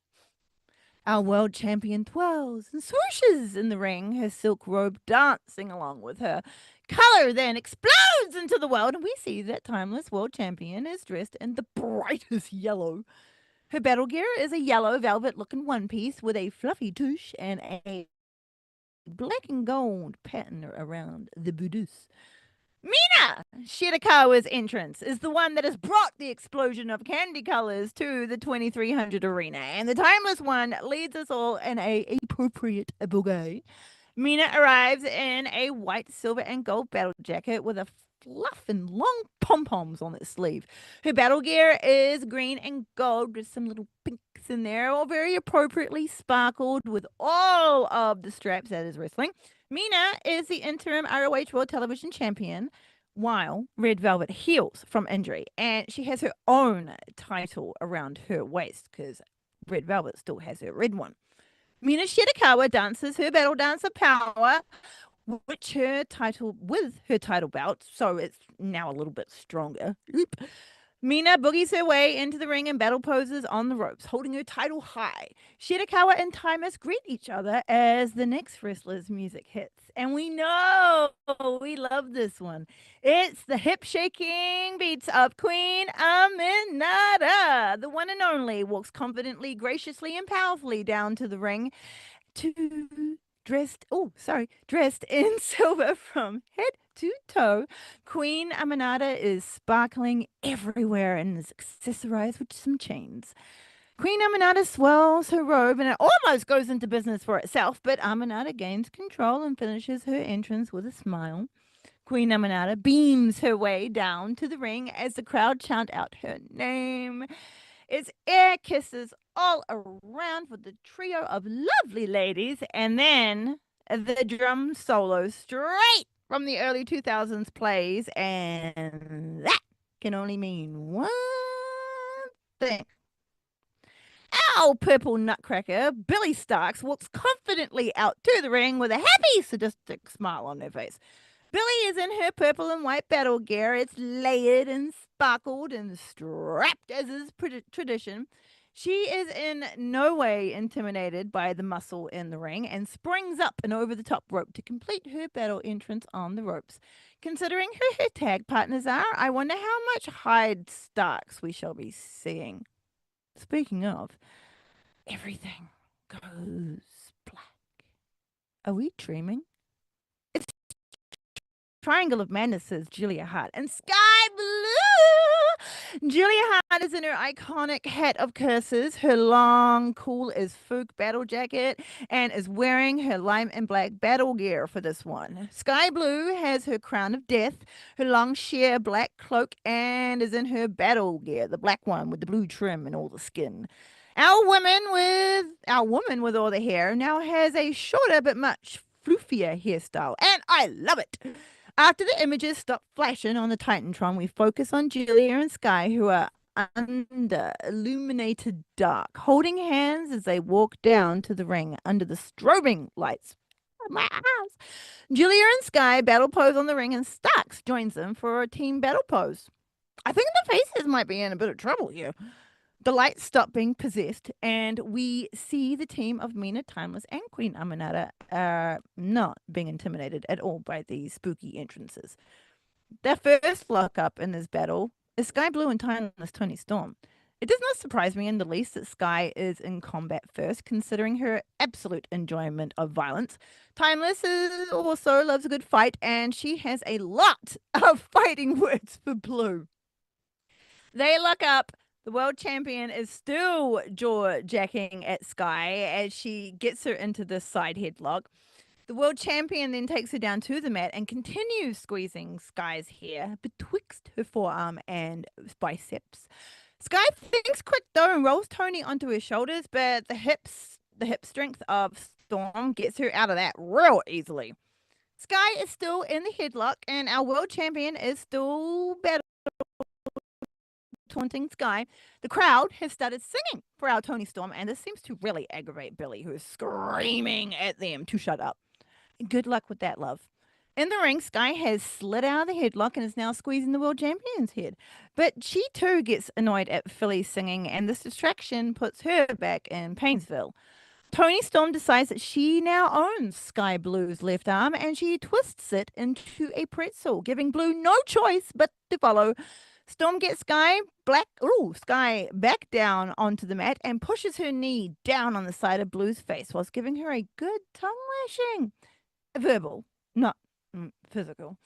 Our world champion twirls and swooshes in the ring, her silk robe dancing along with her. Color then explodes into the world, and we see that Timeless world champion is dressed in the brightest yellow. Her battle gear is a yellow velvet looking one piece with a fluffy tush and a black and gold pattern around the bodice. Mina Shirakawa's entrance is the one that has brought the explosion of candy colors to the 2300 arena, and the Timeless One leads us all in a appropriate bouquet. Mina arrives in a white, silver, and gold battle jacket with a fluff and long pom poms on its sleeve. Her battle gear is green and gold with some little pinks in there, all very appropriately sparkled with all of the straps that is wrestling. Mina is the interim ROH World Television Champion while Red Velvet heals from injury, and she has her own title around her waist because Red Velvet still has her red one. Mina Shirakawa dances her battle dancer power, which her title with her title belt, so it's now a little bit stronger. Oop. Mina boogies her way into the ring and battle poses on the ropes, holding her title high. Shirakawa and Timeless greet each other as the next wrestler's music hits. And we know we love this one. It's the hip shaking beats of Queen Aminata. The one and only walks confidently, graciously, and powerfully down to the ring dressed in silver from head to toe. Queen Aminata is sparkling everywhere and is accessorized with some chains. Queen Aminata swells her robe and it almost goes into business for itself, but Aminata gains control and finishes her entrance with a smile. Queen Aminata beams her way down to the ring as the crowd chant out her name. It's air kisses all around with the trio of lovely ladies, and then the drum solo straight from the early 2000s plays, and that can only mean one thing. Our purple nutcracker, Billy Starks, walks confidently out to the ring with a happy, sadistic smile on her face. Billy is in her purple and white battle gear. It's layered and sparkled and strapped as is tradition. She is in no way intimidated by the muscle in the ring and springs up and over the top rope to complete her battle entrance on the ropes. Considering who her tag partners are, I wonder how much Hyde Starks we shall be seeing. Speaking of, everything goes black. Are we dreaming? Triangle of Madness, says Julia Hart. And Sky Blue! Julia Hart is in her iconic hat of curses, her long, cool as Fook battle jacket, and is wearing her lime and black battle gear for this one. Sky Blue has her crown of death, her long sheer black cloak, and is in her battle gear, the black one with the blue trim and all the skin. Our woman with all the hair now has a shorter but much floofier hairstyle, and I love it. After the images stop flashing on the Titantron, we focus on Julia and Sky, who are under illuminated dark, holding hands as they walk down to the ring under the strobing lights. My eyes. Julia and Sky battle pose on the ring, and Starks joins them for a team battle pose. I think the faces might be in a bit of trouble here. The lights stop being possessed, and we see the team of Mina, Timeless, and Queen Aminata are not being intimidated at all by these spooky entrances. Their first lock up in this battle is Sky Blue and Timeless Tony Storm. It does not surprise me in the least that Sky is in combat first, considering her absolute enjoyment of violence. Timeless also loves a good fight, and she has a lot of fighting words for Blue. They look up. The world champion is still jaw jacking at Sky as she gets her into this side headlock. The world champion then takes her down to the mat and continues squeezing Sky's hair betwixt her forearm and biceps. Sky thinks quick though and rolls Tony onto her shoulders, but the hip strength of Storm gets her out of that real easily. Sky is still in the headlock, and our world champion is still taunting Sky. The crowd has started singing for our Tony Storm, and this seems to really aggravate Billy, who is screaming at them to shut up. Good luck with that, love. In the ring, Sky has slid out of the headlock and is now squeezing the world champion's head. But she too gets annoyed at Philly singing, and this distraction puts her back in Painesville. Tony Storm decides that she now owns Sky Blue's left arm and she twists it into a pretzel, giving Blue no choice but to follow. Storm gets Sky back down onto the mat and pushes her knee down on the side of Blue's face whilst giving her a good tongue lashing. Verbal, not physical.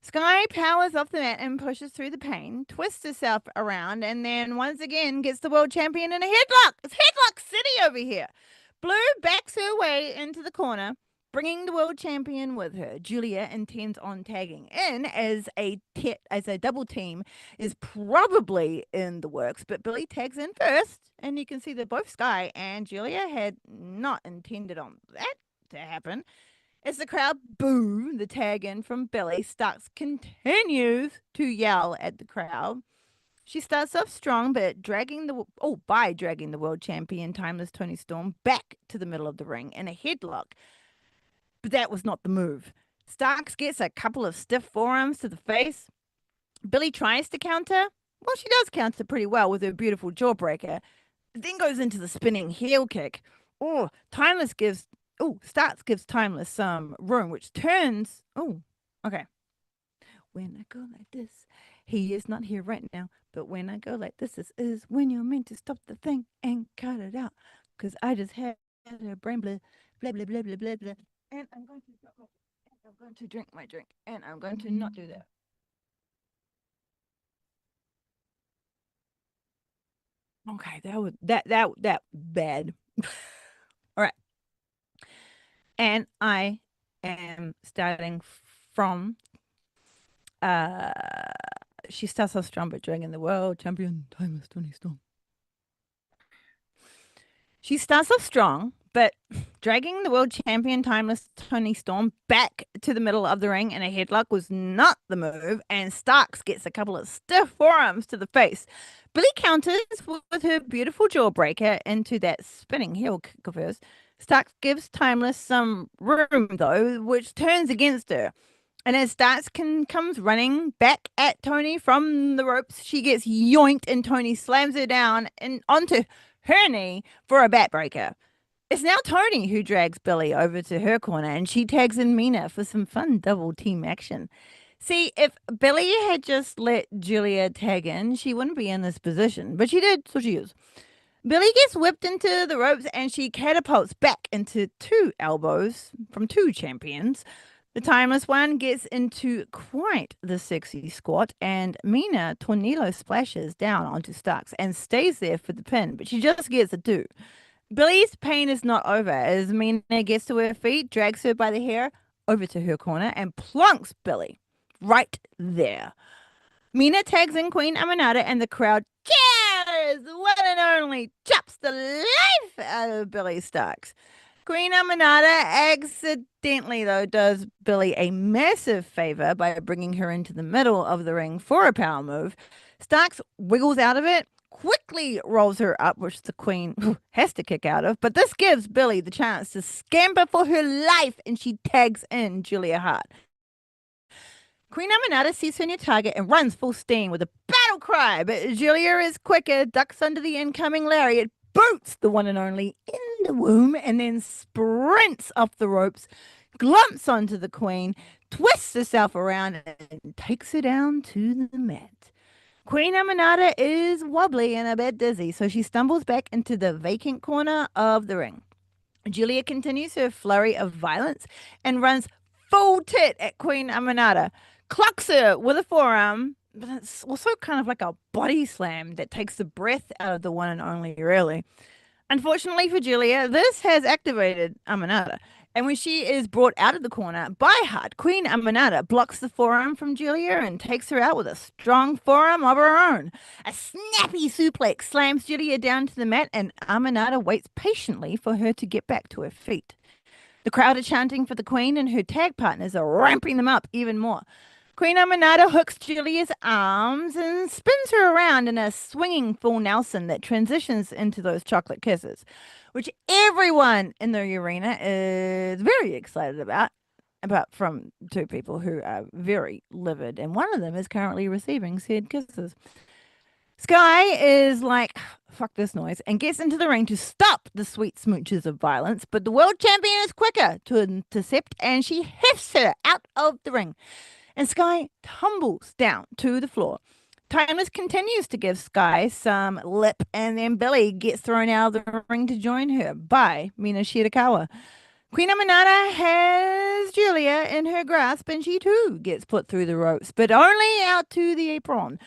Sky powers off the mat and pushes through the pain, twists herself around, and then once again gets the world champion in a headlock. It's headlock city over here. Blue backs her way into the corner, bringing the world champion with her. Julia intends on tagging in as a double team is probably in the works, but Billy tags in first, and you can see that both Sky and Julia had not intended on that to happen. As the crowd boo the tag in from Billy, Starks continues to yell at the crowd. She starts off strong, but by dragging the world champion Timeless Tony Storm back to the middle of the ring in a headlock. But that was not the move. Starks gets a couple of stiff forearms to the face. Billy tries to counter. Well, she does counter pretty well with her beautiful jawbreaker. Then goes into the spinning heel kick. Oh, Starks gives Timeless some room, which turns. Oh, okay. When I go like this, he is not here right now. But when I go like this is when you're meant to stop the thing and cut it out. Because I just had a brain blah, blah, blah, blah, blah, blah, blah. And I'm going to drink my drink. And I'm going to not do that. Okay, that bad. All right. And I am starting from uh she starts off strong but dragging the world champion Timeless Tony Storm. She starts off strong, but dragging the world champion Timeless Tony Storm back to the middle of the ring in a headlock was not the move, and Starks gets a couple of stiff forearms to the face. Billy counters with her beautiful jawbreaker into that spinning heel kick of hers. Starks gives Timeless some room, though, which turns against her. And as comes running back at Tony from the ropes, she gets yoinked and Tony slams her down and onto her knee for a backbreaker. It's now Tony who drags Billy over to her corner and she tags in Mina for some fun double team action. See, if Billy had just let Julia tag in, she wouldn't be in this position, but she did, so she is. Billy gets whipped into the ropes and she catapults back into two elbows from two champions. The Timeless One gets into quite the sexy squat, and Mina tornado splashes down onto Starks and stays there for the pin, but she just gets a two. Billy's pain is not over as Mina gets to her feet, drags her by the hair over to her corner, and plunks Billy right there. Mina tags in Queen Aminata, and the crowd cheers! One and only chops the life out of Billy Starks. Queen Aminata accidentally, though, does Billy a massive favor by bringing her into the middle of the ring for a power move. Starks wiggles out of it, quickly rolls her up, which the Queen has to kick out of. But this gives Billy the chance to scamper for her life, and she tags in Julia Hart. Queen Aminata sees her new target and runs full steam with a battle cry, but Julia is quicker, ducks under the incoming lariat, boots the one and only in the womb, and then sprints off the ropes, glumps onto the Queen, twists herself around, and takes her down to the mat. Queen Aminata is wobbly and a bit dizzy, so she stumbles back into the vacant corner of the ring. Julia continues her flurry of violence and runs full tit at Queen Aminata, clocks her with a forearm, but it's also kind of like a body slam that takes the breath out of the one and only, really. Unfortunately for Julia, this has activated Aminata. And when she is brought out of the corner by Hart, Queen Aminata blocks the forearm from Julia and takes her out with a strong forearm of her own. A snappy suplex slams Julia down to the mat, and Aminata waits patiently for her to get back to her feet. The crowd are chanting for the Queen, and her tag partners are ramping them up even more. Queen Aminata hooks Julia's arms and spins her around in a swinging full Nelson that transitions into those chocolate kisses, which everyone in the arena is very excited about, apart from two people who are very livid, and one of them is currently receiving said kisses. Sky is like, fuck this noise, and gets into the ring to stop the sweet smooches of violence, but the world champion is quicker to intercept and she hefts her out of the ring, and Sky tumbles down to the floor. Timeless continues to give Sky some lip, and then Billy gets thrown out of the ring to join her by Mina Shirakawa. Queen Aminata has Julia in her grasp, and she too gets put through the ropes, but only out to the apron.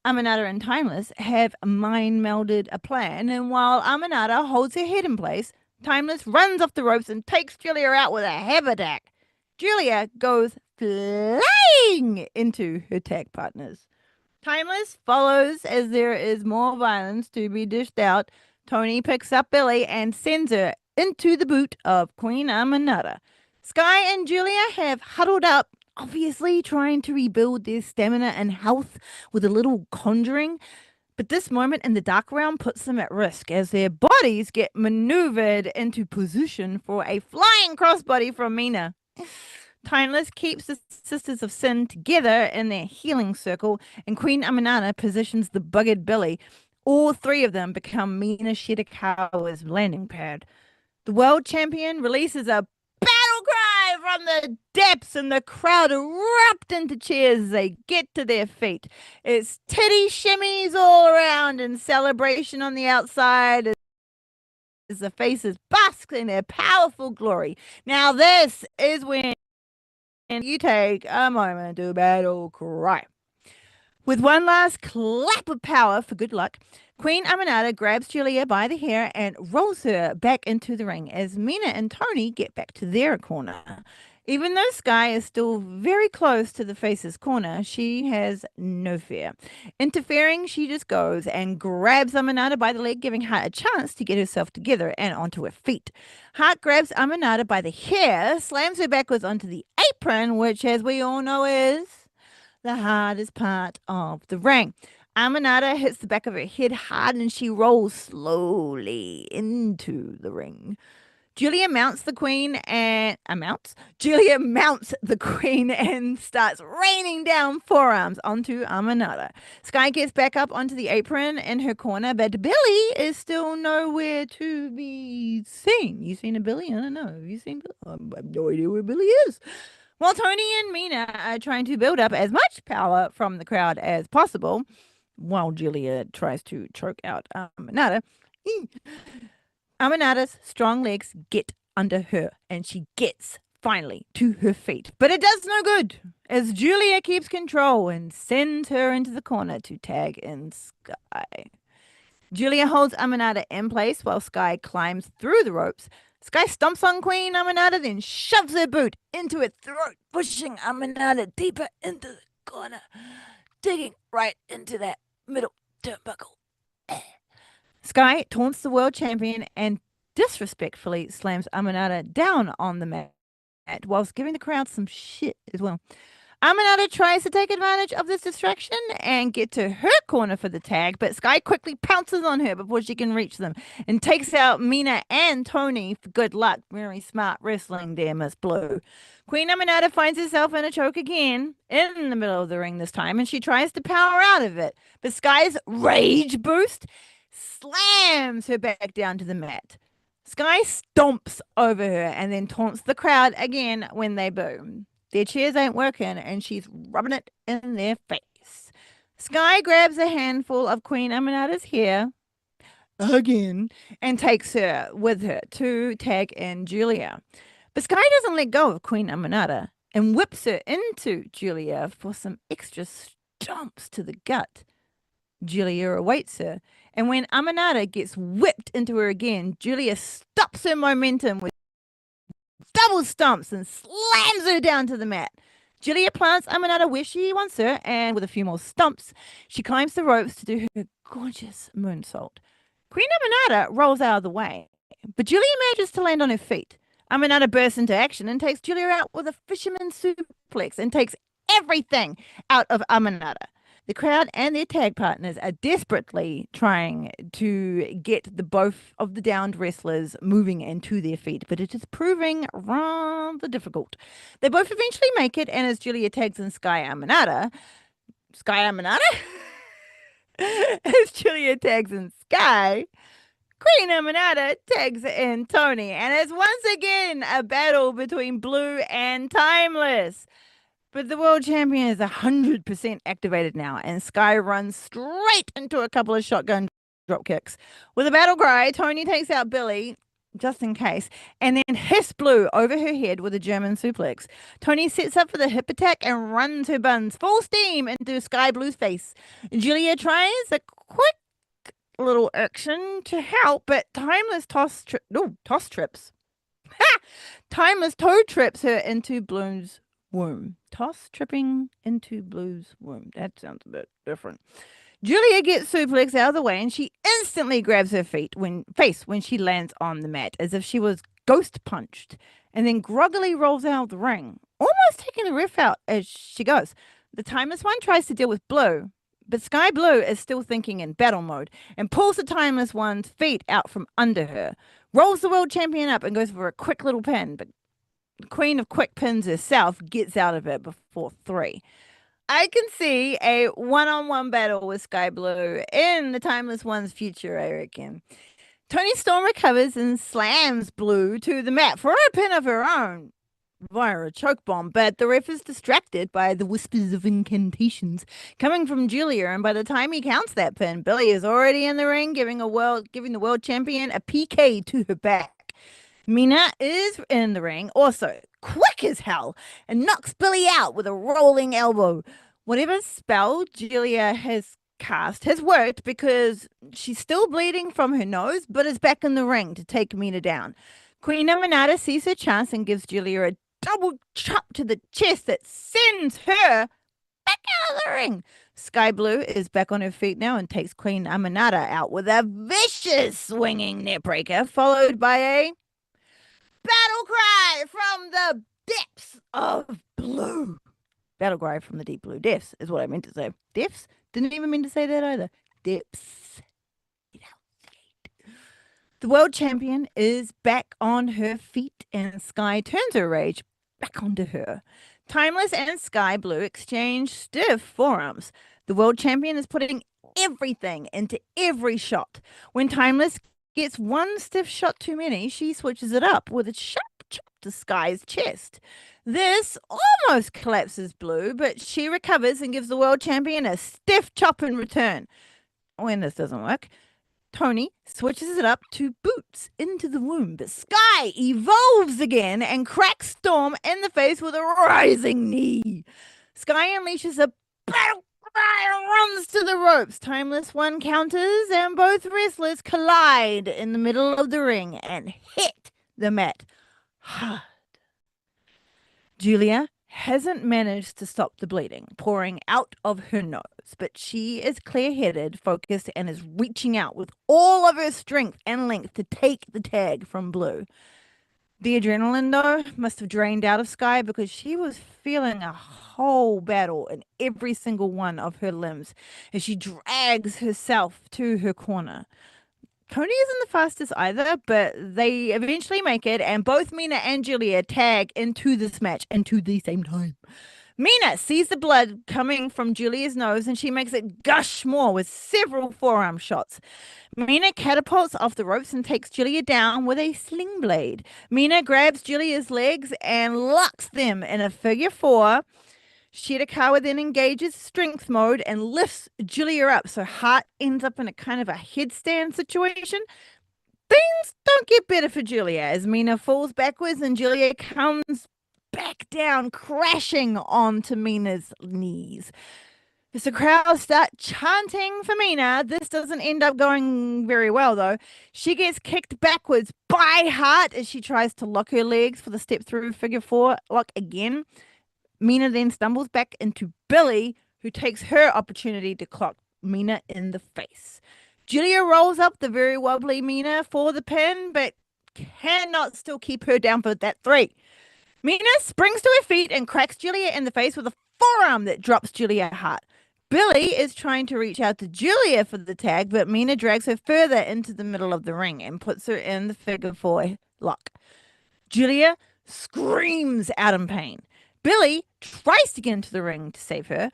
Aminata and Timeless have mind melded a plan, and while Aminata holds her head in place, Timeless runs off the ropes and takes Julia out with a heavy attack. Julia goes flying into her tag partners. Timeless follows as there is more violence to be dished out. Tony picks up Billy and sends her into the boot of Queen Aminata. Sky and Julia have huddled up, obviously trying to rebuild their stamina and health with a little conjuring. But this moment in the dark realm puts them at risk as their bodies get maneuvered into position for a flying crossbody from Mina. Timeless keeps the Sisters of Sin together in their healing circle, and Queen Aminata positions the buggered Billy. All three of them become Mina Shirakawa's landing pad. The world champion releases a battle cry from the depths, and the crowd erupt into cheers as they get to their feet. It's titty shimmies all around and celebration on the outside as the faces bask in their powerful glory. Now, this is when you take a moment to battle cry. With one last clap of power for good luck, Queen Aminata grabs Julia by the hair and rolls her back into the ring as Mina and Tony get back to their corner. Even though Sky is still very close to the Face's corner, she has no fear. Interfering, she just goes and grabs Aminata by the leg, giving Hart a chance to get herself together and onto her feet. Hart grabs Aminata by the hair, slams her backwards onto the apron, which, as we all know, is the hardest part of the ring. Aminata hits the back of her head hard and she rolls slowly into the ring. Julia mounts the queen and Julia mounts the queen and starts raining down forearms onto Aminata. Sky gets back up onto the apron in her corner, but Billy is still nowhere to be seen. You seen a Billy? I don't know. Have you seen Billy? I have no idea where Billy is. While Tony and Mina are trying to build up as much power from the crowd as possible, while Julia tries to choke out Aminata, Aminata's strong legs get under her and she gets finally to her feet. But it does no good as Julia keeps control and sends her into the corner to tag in Sky. Julia holds Aminata in place while Sky climbs through the ropes. Sky stomps on Queen Aminata, then shoves her boot into her throat, pushing Aminata deeper into the corner, digging right into that middle turnbuckle. Sky taunts the world champion and disrespectfully slams Aminata down on the mat, whilst giving the crowd some shit as well. Aminata tries to take advantage of this distraction and get to her corner for the tag, but Sky quickly pounces on her before she can reach them and takes out Mina and Tony for good luck. Very smart wrestling there, Miss Blue. Queen Aminata finds herself in a choke again in the middle of the ring this time, and she tries to power out of it, but Sky's rage boost slams her back down to the mat. Sky stomps over her and then taunts the crowd again when they boo. Their cheers ain't working and she's rubbing it in their face. Sky grabs a handful of Queen Aminata's hair again and takes her with her to tag in Julia. But Sky doesn't let go of Queen Aminata and whips her into Julia for some extra stomps to the gut. Julia awaits her, and when Aminata gets whipped into her again, Julia stops her momentum with double stomps and slams her down to the mat. Julia plants Aminata where she wants her, and with a few more stomps, she climbs the ropes to do her gorgeous moonsault. Queen Aminata rolls out of the way, but Julia manages to land on her feet. Aminata bursts into action and takes Julia out with a fisherman suplex and takes everything out of Aminata. The crowd and their tag partners are desperately trying to get the both of the downed wrestlers moving and to their feet, but it is proving rather difficult. They both eventually make it, and as Julia tags in Sky Aminata, As Julia tags in Sky, Queen Aminata tags in Tony, and it's once again a battle between Blue and Timeless. But the world champion is 100% activated now, and Sky runs straight into a couple of shotgun drop kicks. With a battle cry, Tony takes out Billy, just in case, and then hits Blue over her head with a German suplex. Tony sets up for the hip attack and runs her buns full steam into Sky Blue's face. Julia tries a quick little action to help, but toss trips. Ha! Timeless toe trips her into Blue's womb. Toss tripping into Blue's womb. That sounds a bit different. Julia gets suplex out of the way and she instantly grabs her face when she lands on the mat, as if she was ghost punched, and then groggily rolls out of the ring, almost taking the ref out as she goes. The Timeless One tries to deal with Blue, but Sky Blue is still thinking in battle mode and pulls the Timeless One's feet out from under her, rolls the world champion up and goes for a quick little pin, but the Queen of Quick Pins herself gets out of it before 3. I can see a one-on-one battle with Sky Blue in the Timeless One's future, I reckon. Tony Storm recovers and slams Blue to the mat for a pin of her own via a choke bomb, but the ref is distracted by the whispers of incantations coming from Julia, and by the time he counts that pin, Billy is already in the ring, giving the world champion a PK to her back. Mina is in the ring, also quick as hell, and knocks Billy out with a rolling elbow. Whatever spell Julia has cast has worked because she's still bleeding from her nose, but is back in the ring to take Mina down. Queen Aminata sees her chance and gives Julia a double chop to the chest that sends her back out of the ring. Sky Blue is back on her feet now and takes Queen Aminata out with a vicious swinging neckbreaker, followed by a battle cry from the depths of blue. Battle cry from the deep blue depths is what I meant to say. Depths? Didn't even mean to say that either. Depths. The world champion is back on her feet, and Sky turns her rage back onto her. Timeless and Sky Blue exchange stiff forearms. The world champion is putting everything into every shot. When Timeless gets one stiff shot too many, she switches it up with a sharp chop to Sky's chest. This almost collapses Blue, but she recovers and gives the world champion a stiff chop in return. When this doesn't work, Tony switches it up to boots into the womb, but Sky evolves again and cracks Storm in the face with a rising knee. Sky unleashes a battle cry and runs to the ropes. Timeless One counters, and both wrestlers collide in the middle of the ring and hit the mat hard. Julia hasn't managed to stop the bleeding pouring out of her nose, but she is clear-headed, focused, and is reaching out with all of her strength and length to take the tag from Blue. The adrenaline, though, must have drained out of Sky because she was feeling a whole battle in every single one of her limbs as she drags herself to her corner. Tony isn't the fastest either, but they eventually make it, and both Mina and Julia tag into this match into the same time. Mina sees the blood coming from Julia's nose, and she makes it gush more with several forearm shots. Mina catapults off the ropes and takes Julia down with a sling blade. Mina grabs Julia's legs and locks them in a figure 4. Shirakawa then engages strength mode and lifts Julia up, so Hart ends up in a kind of a headstand situation. Things don't get better for Julia as Mina falls backwards and Julia comes back down, crashing onto Mina's knees. As the crowd start chanting for Mina, this doesn't end up going very well, though. She gets kicked backwards by Hart as she tries to lock her legs for the step through figure 4 lock again. Mina then stumbles back into Billy, who takes her opportunity to clock Mina in the face. Julia rolls up the very wobbly Mina for the pin, but cannot still keep her down for that 3. Mina springs to her feet and cracks Julia in the face with a forearm that drops Julia Hart. Billy is trying to reach out to Julia for the tag, but Mina drags her further into the middle of the ring and puts her in the figure 4 lock. Julia screams out in pain. Billy tries to get into the ring to save her,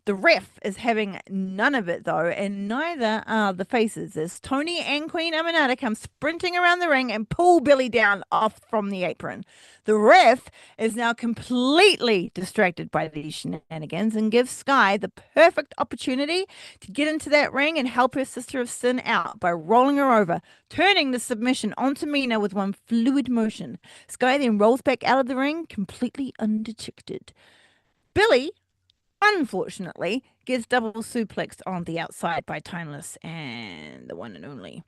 The ref is having none of it though, and neither are the faces as Tony and Queen Aminata come sprinting around the ring and pull Billy down off from the apron. The ref is now completely distracted by these shenanigans and gives Sky the perfect opportunity to get into that ring and help her sister of sin out by rolling her over, turning the submission onto Mina with one fluid motion. Sky then rolls back out of the ring completely undetected. Billy, unfortunately, gets double suplexed on the outside by Timeless and the one and only.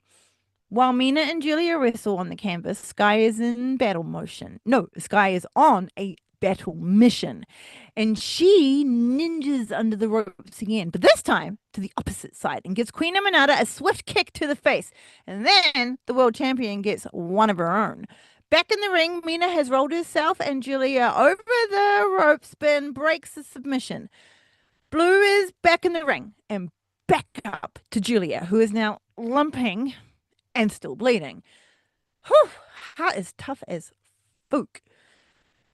While Mina and Julia wrestle on the canvas, Sky is in battle motion. No, Sky is on a battle mission. And she ninjas under the ropes again, but this time to the opposite side and gives Queen Aminata a swift kick to the face. And then the world champion gets one of her own. Back in the ring, Mina has rolled herself and Julia over the rope spin, breaks the submission. Blue is back in the ring and back up to Julia, who is now limping and still bleeding. Whew, Heart is tough as spook.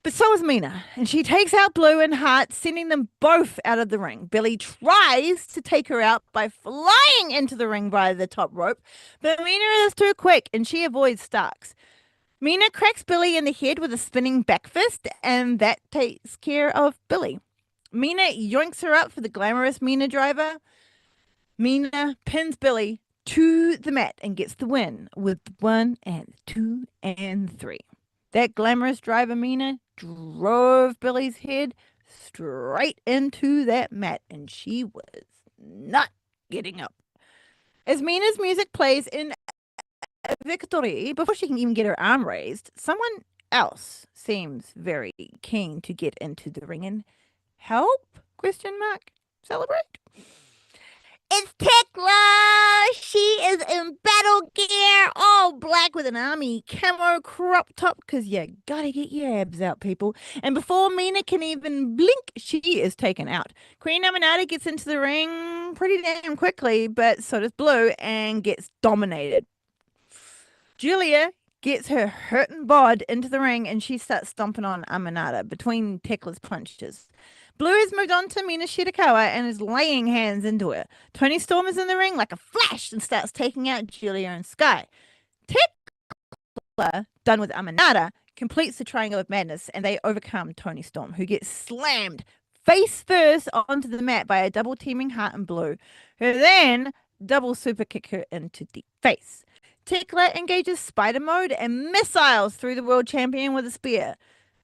But so is Mina, and she takes out Blue and Heart, sending them both out of the ring. Billy tries to take her out by flying into the ring via the top rope, but Mina is too quick, and she avoids Starks. Mina cracks Billy in the head with a spinning back fist, and that takes care of Billy. Mina yoinks her up for the glamorous Mina driver. Mina pins Billy to the mat and gets the win with 1 and 2 and 3. That glamorous driver Mina drove Billy's head straight into that mat, and she was not getting up. As Mina's music plays in victory, before she can even get her arm raised, someone else seems very keen to get into the ring and help? Question mark. Celebrate. It's Tekla! She is in battle gear, all black with an army camo crop top, because you gotta get your abs out, people. And before Mina can even blink, she is taken out. Queen Aminata gets into the ring pretty damn quickly, but so does Blue, and gets dominated. Julia gets her hurting bod into the ring, and she starts stomping on Aminata between Tekla's punches. Blue has moved on to Mina Shirakawa and is laying hands into her. Tony Storm is in the ring like a flash and starts taking out Julia and Sky. Tekla, done with Aminata, completes the Triangle of Madness and they overcome Tony Storm, who gets slammed face first onto the mat by a double teaming Heart and Blue, who then double super kick her into the face. Tekla engages Spider Mode and missiles through the world champion with a spear.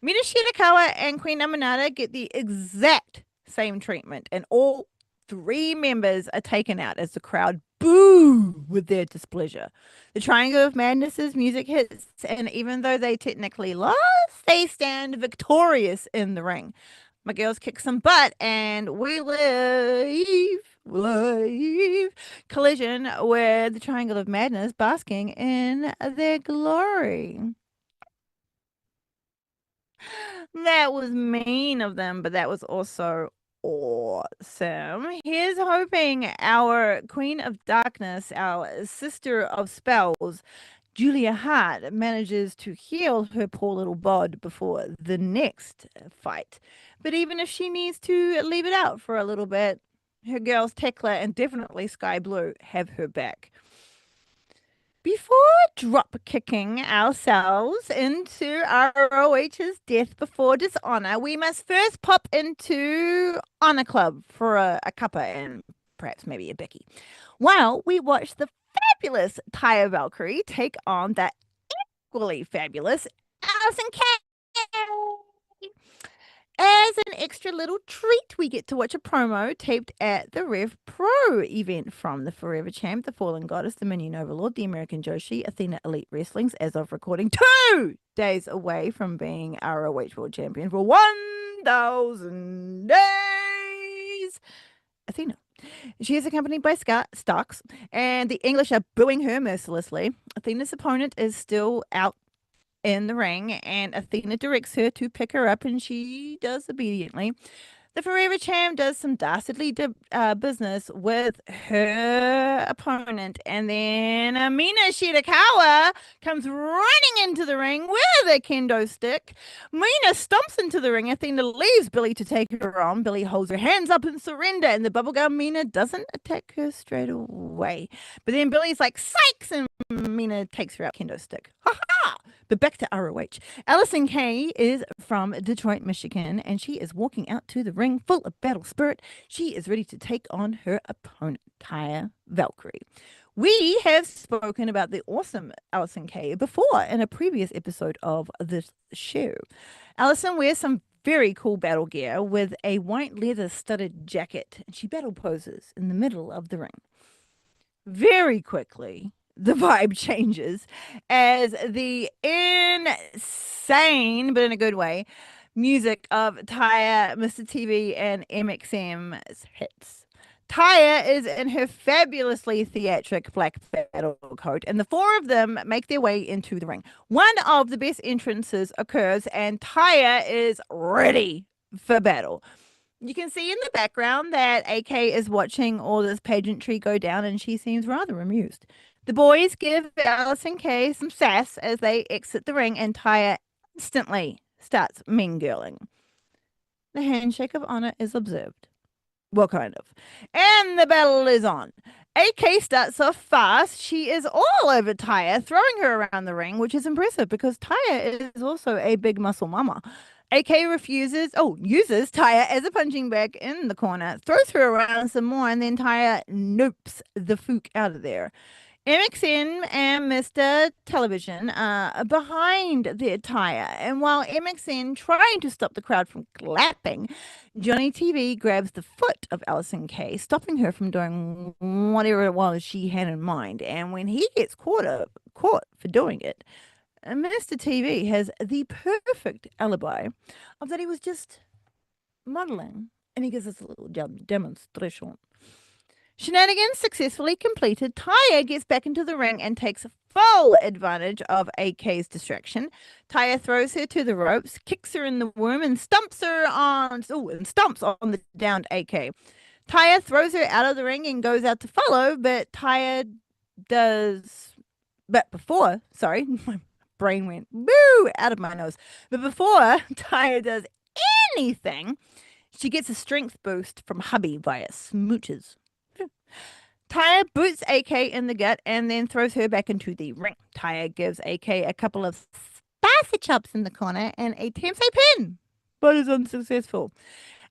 Mina Shirakawa and Queen Aminata get the exact same treatment, and all 3 members are taken out as the crowd boo with their displeasure. The Triangle of Madness's music hits, and even though they technically lost, they stand victorious in the ring. My girls kick some butt, and we leave Collision with the Triangle of Madness basking in their glory. That was mean of them, but that was also awesome. Here's hoping our Queen of Darkness, our Sister of Spells, Julia Hart, manages to heal her poor little bod before the next fight. But even if she needs to leave it out for a little bit, her girls Tekla and definitely Sky Blue have her back. Before drop kicking ourselves into ROH's Death Before Dishonor, we must first pop into Honor Club for a cuppa and perhaps maybe a Becky, while we watch the fabulous Taya Valkyrie take on that equally fabulous Allison Kay. As an extra little treat, we get to watch a promo taped at the Rev Pro event from the Forever Champ, the Fallen Goddess, the Minion Overlord, the American Joshi, Athena Elite Wrestlings, as of recording, 2 days away from being ROH World Champion for 1,000 days. Athena. She is accompanied by Starks, and the English are booing her mercilessly. Athena's opponent is still out in the ring, and Athena directs her to pick her up, and she does obediently. The Forever Champ does some dastardly business with her opponent, and then Mina Shirakawa comes running into the ring with a kendo stick. Mina stomps into the ring. Athena leaves Billy to take her on. Billy holds her hands up in surrender, and the bubblegum Mina doesn't attack her straight away. But then Billy's like, "Sykes!" and Mina takes her out kendo stick. Ha ha! But back to ROH. Allison Kay is from Detroit, Michigan, and she is walking out to the ring full of battle spirit. She is ready to take on her opponent, Taya Valkyrie. We have spoken about the awesome Allison Kay before in a previous episode of this show. Allison wears some very cool battle gear with a white leather studded jacket, and she battle poses in the middle of the ring. Very quickly, the vibe changes as the insane, but in a good way, music of Taya, Mr. TV, and MXM hits. Taya is in her fabulously theatric black battle coat, and the four of them make their way into the ring. One of the best entrances occurs, and Taya is ready for battle. You can see in the background that AK is watching all this pageantry go down, and she seems rather amused. The boys give Allison Kay some sass as they exit the ring, and Taya instantly starts mean girling. The handshake of honor is observed. Well, kind of. And the battle is on. AK starts off fast. She is all over Taya, throwing her around the ring, which is impressive because Taya is also a big muscle mama. AK uses Taya as a punching bag in the corner, throws her around some more, and then Taya nopes the fook out of there. MXN and Mr. Television are behind the Taya, and while MXN trying to stop the crowd from clapping, Johnny TV grabs the foot of Allison Kay, stopping her from doing whatever it was she had in mind. And when he gets caught for doing it, Mr. TV has the perfect alibi of that he was just modeling, and he gives us a little demonstration. Shenanigans successfully completed. Taya gets back into the ring and takes full advantage of AK's distraction. Taya throws her to the ropes, kicks her in the womb, and stomps on the downed AK. Taya throws her out of the ring and goes out to follow, but before, my brain went boo out of my nose. But before Taya does anything, she gets a strength boost from hubby via smooches. Taya boots AK in the gut and then throws her back into the ring. Taya gives AK a couple of spicy chops in the corner and attempts a pin, but is unsuccessful.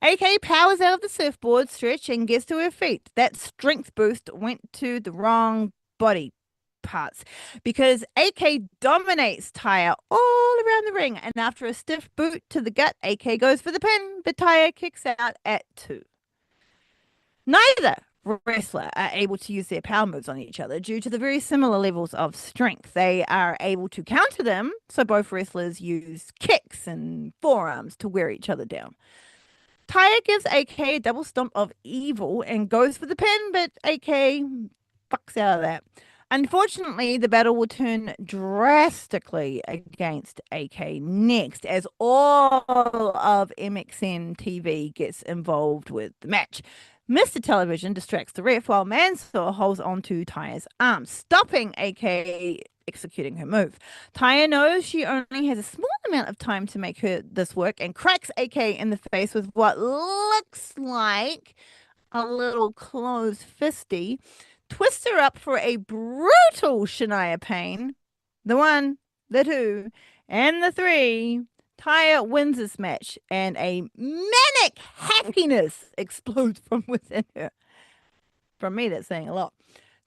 AK powers out of the surfboard stretch and gets to her feet. That strength boost went to the wrong body parts because AK dominates Taya all around the ring, and after a stiff boot to the gut, AK goes for the pin, but Taya kicks out at 2. Neither wrestler are able to use their power moves on each other due to the very similar levels of strength. They are able to counter them, so both wrestlers use kicks and forearms to wear each other down. Taya gives AK a double stomp of evil and goes for the pin, but AK fucks out of that. Unfortunately, the battle will turn drastically against AK next as all of MXN TV gets involved with the match. Mr. Television distracts the ref while Mansoor holds onto Taya's arm, stopping AK executing her move. Taya knows she only has a small amount of time to make this work and cracks AK in the face with what looks like a little closed fisty, twists her up for a brutal Shania Payne. The 1, the 2, and the 3. Taya wins this match, and a manic happiness explodes from within her. From me, that's saying a lot.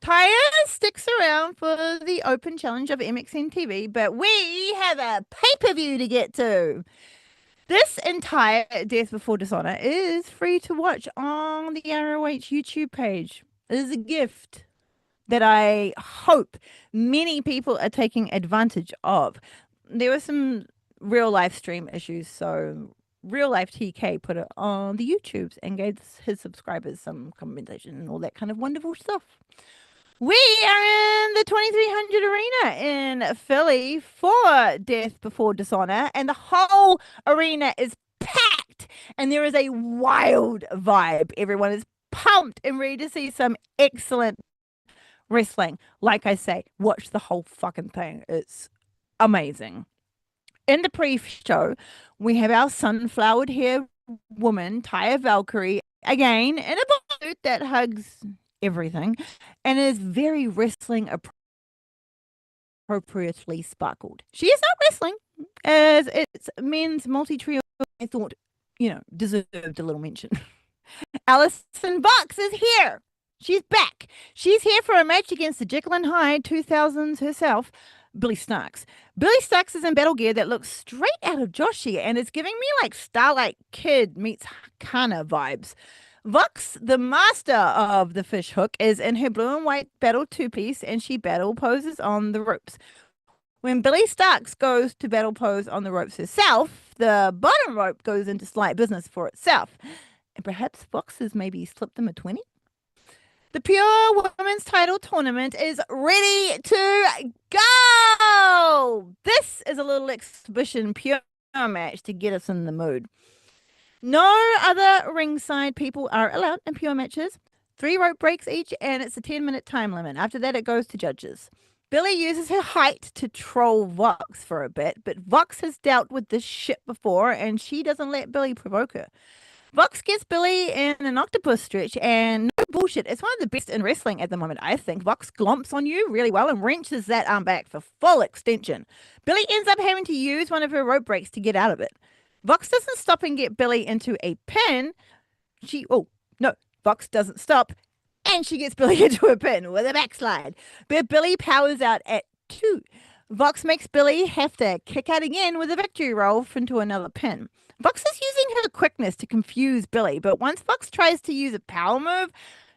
Taya sticks around for the open challenge of MXN TV, but we have a pay-per-view to get to. This entire Death Before Dishonor is free to watch on the ROH YouTube page. It is a gift that I hope many people are taking advantage of. There were some real life stream issues, so Real Life TK put it on the YouTubes and gave his subscribers some compensation and all that kind of wonderful stuff. We are in the 2300 Arena in Philly for Death Before Dishonor, and the whole arena is packed. and there is a wild vibe. Everyone is pumped and ready to see some excellent wrestling. Like I say, watch the whole fucking thing. It's amazing. In the pre-show, we have our sunflowered hair woman, Taya Valkyrie, again in a suit that hugs everything and is very wrestling appropriately sparkled. She is not wrestling, as it's men's multi-trio. I thought, deserved a little mention. Allison Box is here. She's back. She's here for a match against the Jekyll and Hyde 2000s herself, Billy Starks. Billy Starks is in battle gear that looks straight out of Joshi, and it's giving me like Starlight Kid meets Hakana vibes. Vox, the master of the fish hook, is in her blue and white battle two-piece, and she battle poses on the ropes. When Billy Starks goes to battle pose on the ropes herself, the bottom rope goes into slight business for itself. And perhaps Vox has maybe slipped them a 20? The Pure Women's Title Tournament is ready to go! This is a little exhibition Pure match to get us in the mood. No other ringside people are allowed in Pure matches. 3 rope breaks each, and it's a 10-minute time limit. After that, it goes to judges. Billy uses her height to troll Vox for a bit, but Vox has dealt with this shit before, and she doesn't let Billy provoke her. Vox gets Billy in an octopus stretch, and no bullshit, it's one of the best in wrestling at the moment, I think. Vox glomps on you really well and wrenches that arm back for full extension. Billy ends up having to use one of her rope breaks to get out of it. Vox doesn't stop and get Billy into a pin. Vox doesn't stop, and she gets Billy into a pin with a backslide. But Billy powers out at 2. Vox makes Billy have to kick out again with a victory roll into another pin. Vox is using her quickness to confuse Billy, but once Vox tries to use a power move,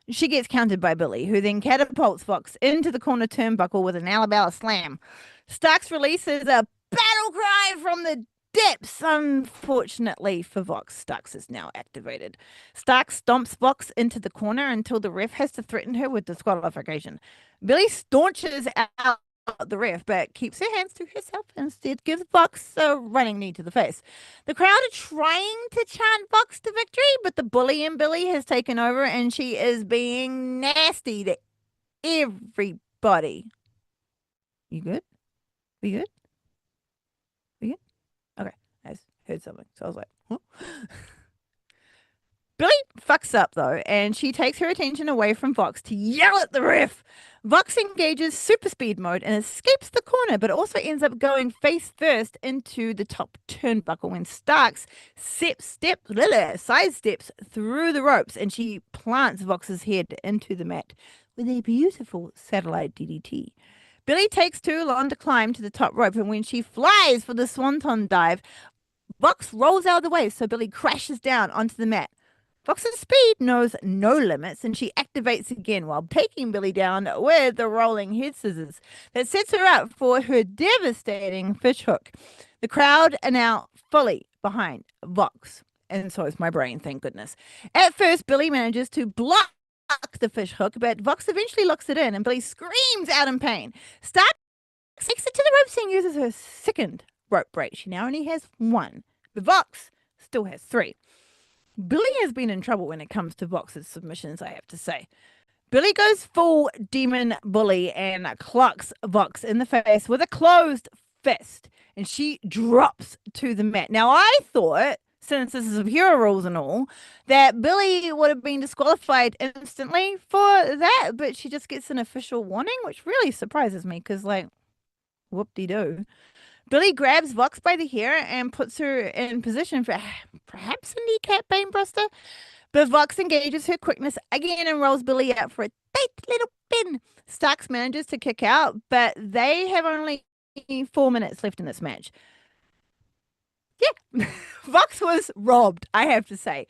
she gets countered by Billy, who then catapults Vox into the corner turnbuckle with an Alabama slam. Starks releases a battle cry from the depths. Unfortunately for Vox, Starks is now activated. Starks stomps Vox into the corner until the ref has to threaten her with disqualification. Billy staunches out the ref, but keeps her hands to herself and instead gives Vox a running knee to the face. The crowd are trying to chant Vox to victory, but the bully in Billy has taken over and she is being nasty to everybody. You good? We good? We good? Okay, I heard something, so I was like, huh? Billy fucks up though, and she takes her attention away from Vox to yell at the ref. Vox engages super speed mode and escapes the corner, but also ends up going face first into the top turnbuckle when Starks sidesteps through the ropes, and she plants Vox's head into the mat with a beautiful satellite DDT. Billy takes too long to climb to the top rope, and when she flies for the swanton dive, Vox rolls out of the way, so Billy crashes down onto the mat. Vox's speed knows no limits, and she activates again while taking Billy down with the rolling head scissors that sets her up for her devastating fish hook. The crowd are now fully behind Vox, and so is my brain, thank goodness. At first, Billy manages to block the fish hook, but Vox eventually locks it in, and Billy screams out in pain. Stark takes it to the ropes and uses her second rope break. She now only has 1, but Vox still has 3. Billy has been in trouble when it comes to Vox's submissions, I have to say. Billy goes full demon bully and clocks Vox in the face with a closed fist, and she drops to the mat. Now, I thought, since this is hero rules and all, that Billy would have been disqualified instantly for that, but she just gets an official warning, which really surprises me because, like, whoop-de-doo. Billy grabs Vox by the hair and puts her in position for perhaps a kneecap brainbuster, but Vox engages her quickness again and rolls Billy out for a tight little pin. Starks manages to kick out, but they have only 4 minutes left in this match. Yeah, Vox was robbed, I have to say.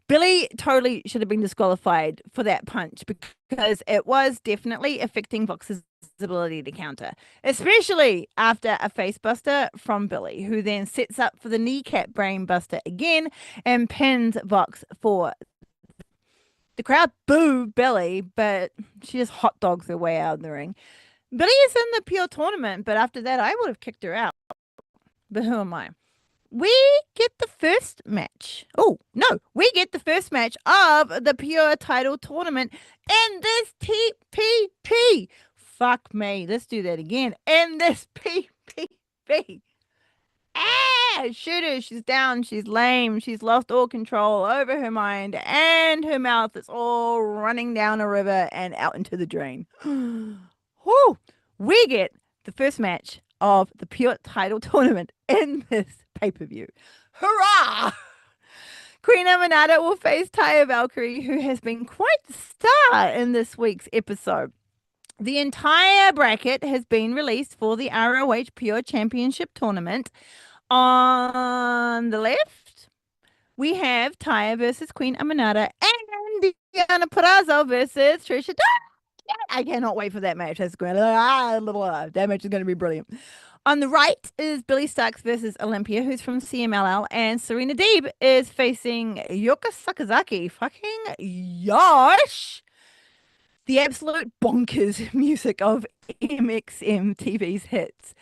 Billy totally should have been disqualified for that punch because it was definitely affecting Vox's ability to counter, especially after a facebuster from Billy, who then sets up for the kneecap brainbuster again and pins Vox for. The crowd boo Billy, but she just hot dogs her way out of the ring. Billy is in the Pure tournament, but after that I would have kicked her out. But who am I? we get the first match. Oh, no, we get the first match of the Pure title tournament in this TPP. Fuck me. Let's do that again. In this PPV. Shoot her. She's down. She's lame. She's lost all control over her mind and her mouth is all running down a river and out into the drain. Whew. We get the first match of the Pure title tournament in this pay-per-view. Hurrah! Queen Aminata will face Taya Valkyrie, who has been quite the star in this week's episode. The entire bracket has been released for the ROH Pure Championship Tournament. On the left, we have Taya versus Queen Aminata and Diana Perazzo versus Trisha. I cannot wait for that match. That's going that match is going to be brilliant. On the right is Billy Starks versus Olympia, who's from CMLL, and Serena Deeb is facing Yuka Sakazaki. Fucking YOSH! The absolute bonkers music of MXM TV's hits.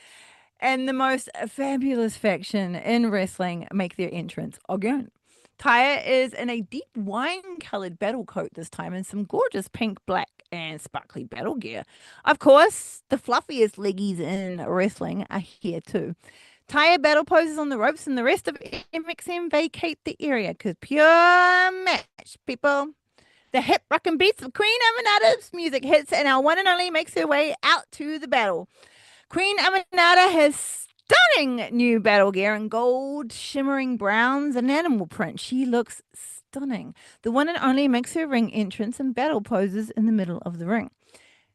And the most fabulous faction in wrestling make their entrance again. Taya is in a deep wine-colored battle coat this time and some gorgeous pink, black, and sparkly battle gear. Of course, the fluffiest leggies in wrestling are here too. Taya battle poses on the ropes and the rest of MXM vacate the area because pure match, people. The hip rockin' beats of Queen Aminata's music hits and our one and only makes her way out to the battle. Queen Aminata has stunning new battle gear in gold, shimmering browns, and animal print. She looks stunning. The one and only makes her ring entrance and battle poses in the middle of the ring.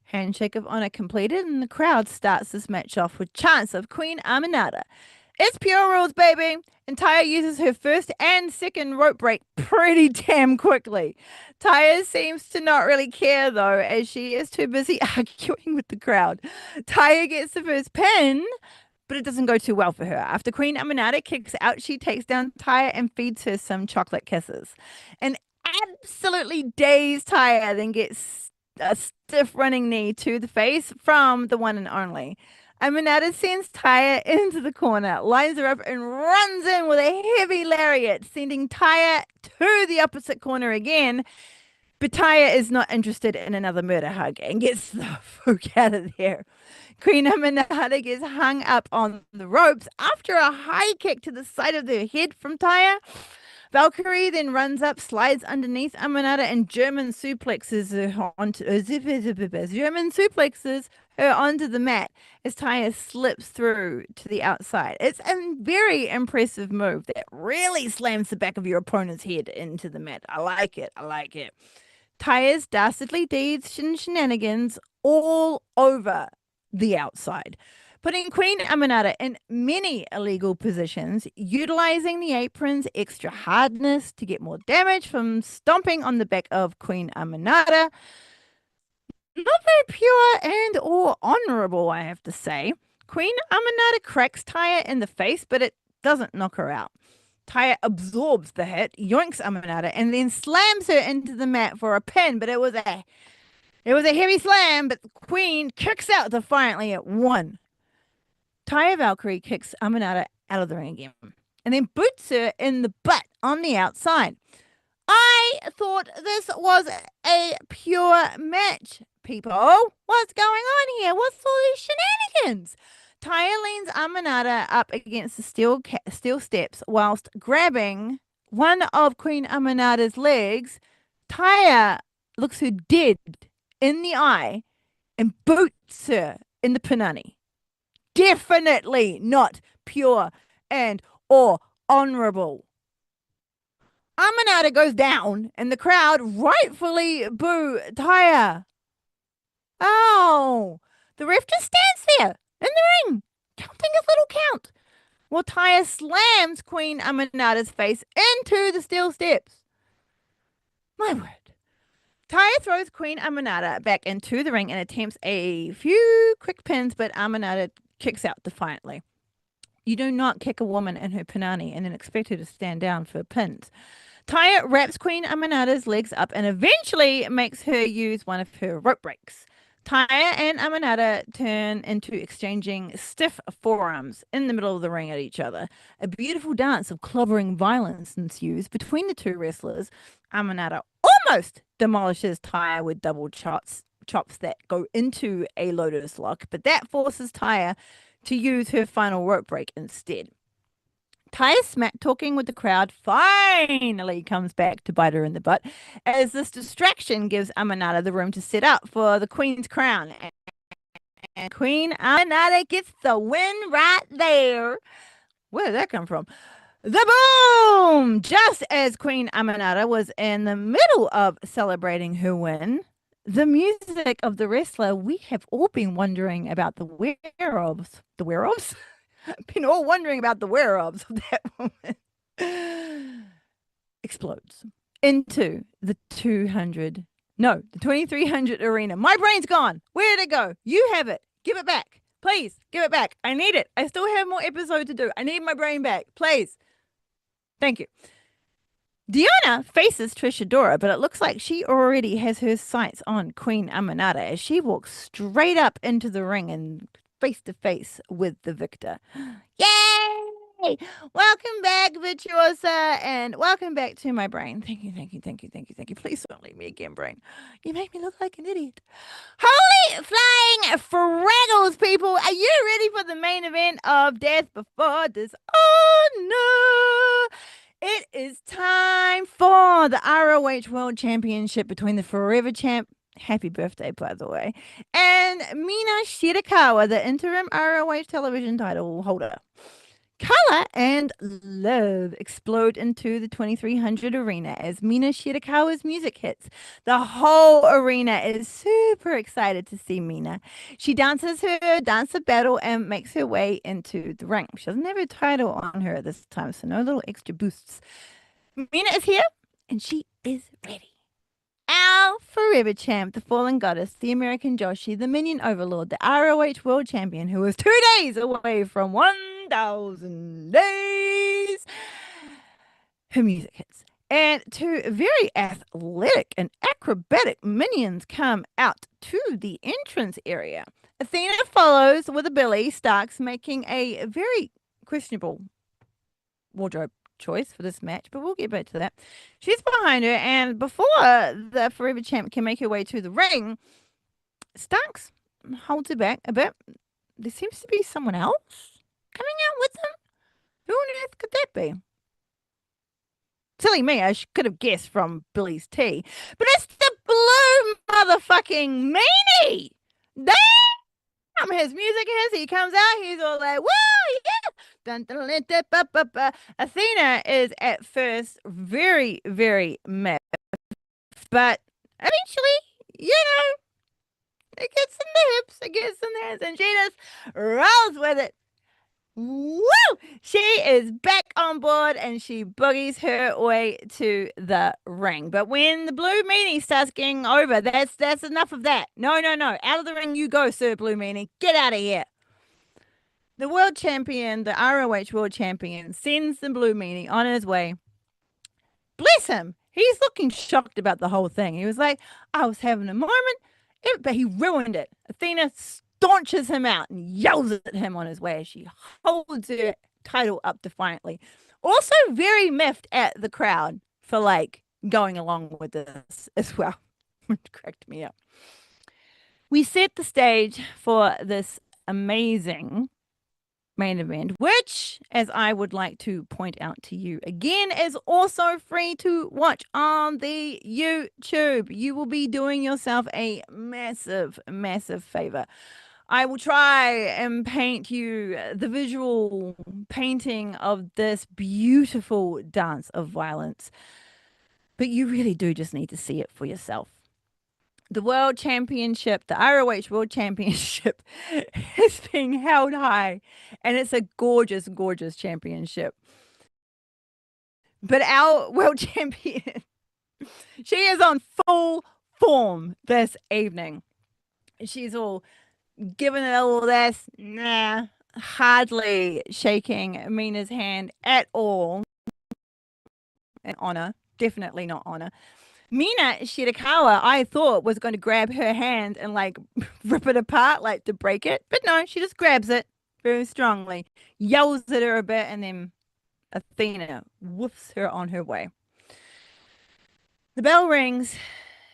Handshake of honor completed, and the crowd starts this match off with chants of Queen Aminata. It's pure rules, baby. And Taya uses her first and second rope break pretty damn quickly. Taya seems to not really care, though, as she is too busy arguing with the crowd. Taya gets the first pin, but it doesn't go too well for her. After Queen Aminata kicks out, she takes down Taya and feeds her some chocolate kisses. An absolutely dazed Taya then gets a stiff running knee to the face from the one and only. Aminata sends Taya into the corner, lines her up, and runs in with a heavy lariat, sending Taya to the opposite corner again. But Taya is not interested in another murder hug and gets the fuck out of there. Queen Aminata gets hung up on the ropes after a high kick to the side of the head from Taya. Valkyrie then runs up, slides underneath Aminata, and German suplexes her onto the mat as Taya slips through to the outside. It's a very impressive move that really slams the back of your opponent's head into the mat. I like it. I like it. Taya's dastardly deeds and shenanigans all over the outside, putting Queen Aminata in many illegal positions, utilizing the apron's extra hardness to get more damage from stomping on the back of Queen Aminata. Not very pure and or honorable, I have to say. Queen Aminata cracks Taya in the face, but it doesn't knock her out. Taya absorbs the hit, yoinks Aminata, and then slams her into the mat for a pin, but it was a heavy slam, but the Queen kicks out defiantly at 1. Taya Valkyrie kicks Aminata out of the ring again and then boots her in the butt on the outside. I thought this was a pure match, people. What's going on here? What's all these shenanigans? Taya leans Aminata up against the steel steps whilst grabbing one of Queen Aminata's legs. Taya looks her dead in the eye and boots her in the punani. Definitely not pure and or honorable. Aminata goes down and the crowd rightfully boo Taya. Oh, the ref just stands there in the ring, counting his little count, while Taya slams Queen Aminata's face into the steel steps. My word. Taya throws Queen Aminata back into the ring and attempts a few quick pins, but Aminata kicks out defiantly. You do not kick a woman in her punani and then expect her to stand down for pins. Taya wraps Queen Aminata's legs up and eventually makes her use one of her rope breaks. Taya and Amanada turn into exchanging stiff forearms in the middle of the ring at each other. A beautiful dance of clobbering violence ensues between the two wrestlers. Amanada almost demolishes Taya with double chops that go into a Lotus lock, but that forces Taya to use her final rope break instead. Taya smack talking with the crowd finally comes back to bite her in the butt, as this distraction gives Amanada the room to set up for the Queen's crown. And Queen Amanada gets the win right there. Where did that come from? The boom! Just as Queen Amanada was in the middle of celebrating her win, the music of the wrestler we have all been wondering about the whereofs. The whereofs? Been all wondering about the whereofs of that woman. Explodes into the 2300 arena. My brain's gone. Where did it go? You have it. Give it back. Please, give it back. I need it. I still have more episode to do. I need my brain back. Please. Thank you. Diana faces Trish Adora, but it looks like she already has her sights on Queen Amanada as she walks straight up into the ring and face to face with the victor. Yay! Welcome back, Virtuosa, and welcome back to my brain. Thank you, thank you, thank you, thank you, thank you. Please don't leave me again, brain. You make me look like an idiot. Holy flying fraggles, people! Are you ready for the main event of Death Before Dishonor? It is time for the ROH World Championship between the Forever Champ, happy birthday, by the way, and Mina Shirakawa, the interim ROH television title holder. Color and love explode into the 2300 arena as Mina Shirakawa's music hits. The whole arena is super excited to see Mina. She dances her dance of battle and makes her way into the ring. She doesn't have her title on her this time, so no little extra boosts. Mina is here and she is ready. Our forever champ, the fallen goddess, the American Joshi, the minion overlord, the ROH world champion, who is 2 days away from 1,000 days. Her music hits. And two very athletic and acrobatic minions come out to the entrance area. Athena follows with a Billy Starks, making a very questionable wardrobe choice for this match, but we'll get back to that. She's behind her, and before the Forever Champ can make her way to the ring, Starks holds her back a bit. There seems to be someone else coming out with him. Who on earth could that be? Silly me, I could have guessed from Billy's tea, but it's the blue motherfucking meanie. Damn, his music hits. He comes out. He's all like, "Woo, yeah!" Dun, dun, dun, dun, ba, ba, ba. Athena is at first very, very mad, but eventually, it gets in the hips, it gets in the hands, and she just rolls with it. Woo! She is back on board and she boogies her way to the ring. But when the blue meanie starts getting over, that's enough of that. No. Out of the ring you go, Sir Blue Meanie. Get out of here. The world champion, the ROH world champion, sends the blue meanie on his way. Bless him. He's looking shocked about the whole thing. He was like, I was having a moment, but he ruined it. Athena staunches him out and yells at him on his way as she holds her title up defiantly. Also very miffed at the crowd for going along with this as well. It cracked me up. We set the stage for this amazing main event, which, as I would like to point out to you again, is also free to watch on the YouTube. You will be doing yourself a massive, massive favor. I will try and paint you the visual painting of this beautiful dance of violence, but you really do just need to see it for yourself. The World Championship, the ROH World Championship, is being held high, and it's a gorgeous, gorgeous championship. But our world champion, she is on full form this evening. She's all giving it all this, hardly shaking Mina's hand at all. And honor, definitely not honor. Mina Shirakawa, I thought was going to grab her hand and like rip it apart, like to break it. But no, she just grabs it very strongly, yells at her a bit, and then Athena woofs her on her way. The bell rings,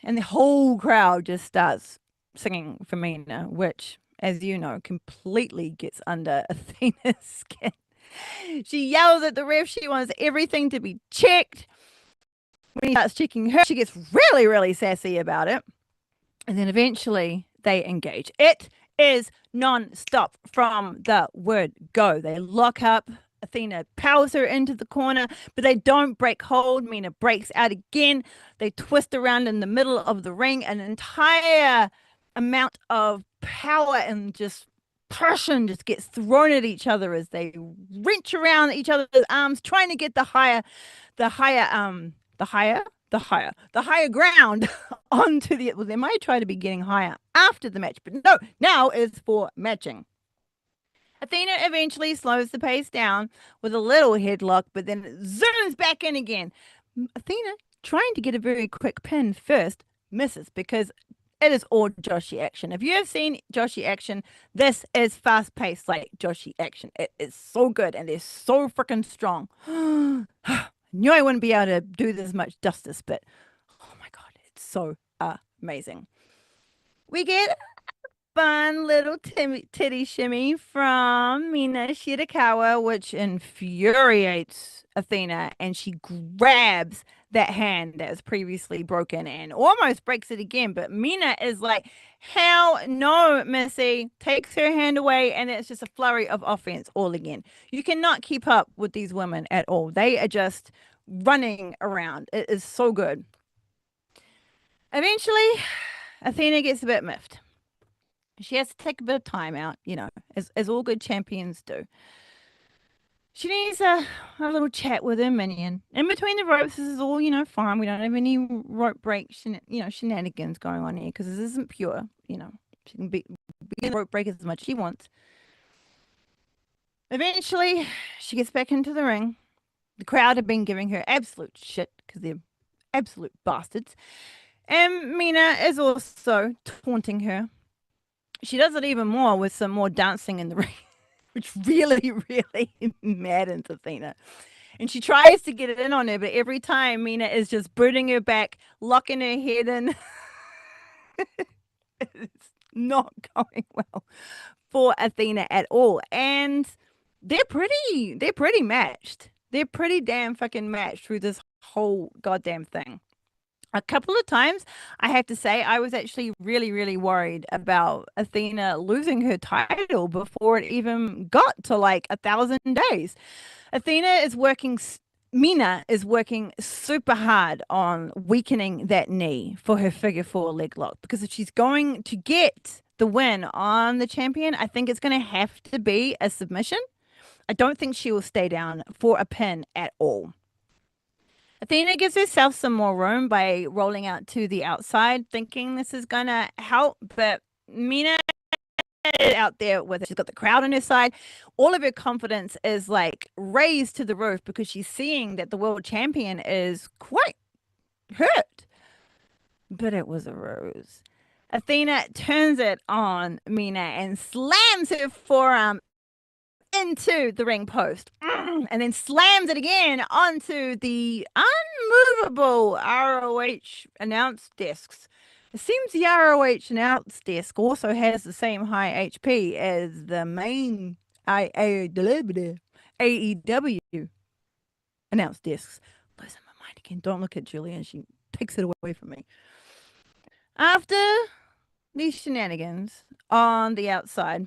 and the whole crowd just starts singing for Mina, which, as you know, completely gets under Athena's skin. She yells at the ref. She wants everything to be checked. When he starts checking her, she gets really, really sassy about it. And then eventually they engage. It is non-stop from the word go. They lock up. Athena powers her into the corner, but they don't break hold. Mina breaks out again. They twist around in the middle of the ring. An entire amount of power and just passion just gets thrown at each other as they wrench around each other's arms, trying to get the higher ground onto the. Well, they might try to be getting higher after the match, but no, now is for matching. Athena eventually slows the pace down with a little headlock, but then it zooms back in again. Athena trying to get a very quick pin first misses because it is all Joshi action. If you have seen Joshi action, this is fast paced like Joshi action. It is so good and they're so freaking strong. Knew I wouldn't be able to do this much justice, but oh my god, it's so amazing. We get fun little titty shimmy from Mina Shirakawa, which infuriates Athena, and she grabs that hand that was previously broken and almost breaks it again. But Mina is like, hell no, Missy, takes her hand away, and it's just a flurry of offense all again. You cannot keep up with these women at all. They are just running around. It is so good. Eventually, Athena gets a bit miffed. She has to take a bit of time out, as all good champions do. She needs a little chat with her minion. In between the ropes, this is all, fine. We don't have any rope break, shenanigans going on here because this isn't pure. She can be a rope break as much as she wants. Eventually, she gets back into the ring. The crowd have been giving her absolute shit because they're absolute bastards. And Mina is also taunting her. She does it even more with some more dancing in the ring, which really, really maddens Athena. And she tries to get it in on her, but every time Mina is just booting her back, locking her head in. It's not going well for Athena at all. And they're pretty matched. They're pretty damn fucking matched through this whole goddamn thing. A couple of times, I have to say, I was actually really, really worried about Athena losing her title before it even got to like 1,000 days. Athena is working, Mina is working super hard on weakening that knee for her figure four leg lock because if she's going to get the win on the champion, I think it's going to have to be a submission. I don't think she will stay down for a pin at all. Athena gives herself some more room by rolling out to the outside, thinking this is going to help. But Mina is out there with her. She's got the crowd on her side. All of her confidence is like raised to the roof because she's seeing that the world champion is quite hurt. But it was a ruse. Athena turns it on Mina and slams her forearm into the ring post and then slams it again onto the unmovable ROH announce desks. It seems the ROH announce desk also has the same high HP as the main AEW announce desks. Losing my mind again. Don't look at Julian. She takes it away from me. After these shenanigans on the outside,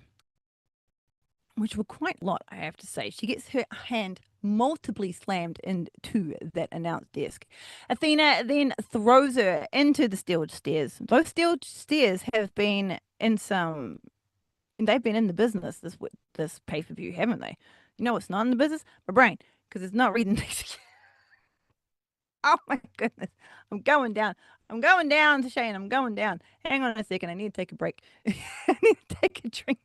which were quite a lot, I have to say. She gets her hand multiply slammed into that announce desk. Athena then throws her into the steel stairs. Those steel stairs have been they've been in the business this pay-per-view, haven't they? You know what's not in the business? My brain, because it's not reading things. Oh my goodness. I'm going down. I'm going down, Shane. I'm going down. Hang on a second. I need to take a break. I need to take a drink.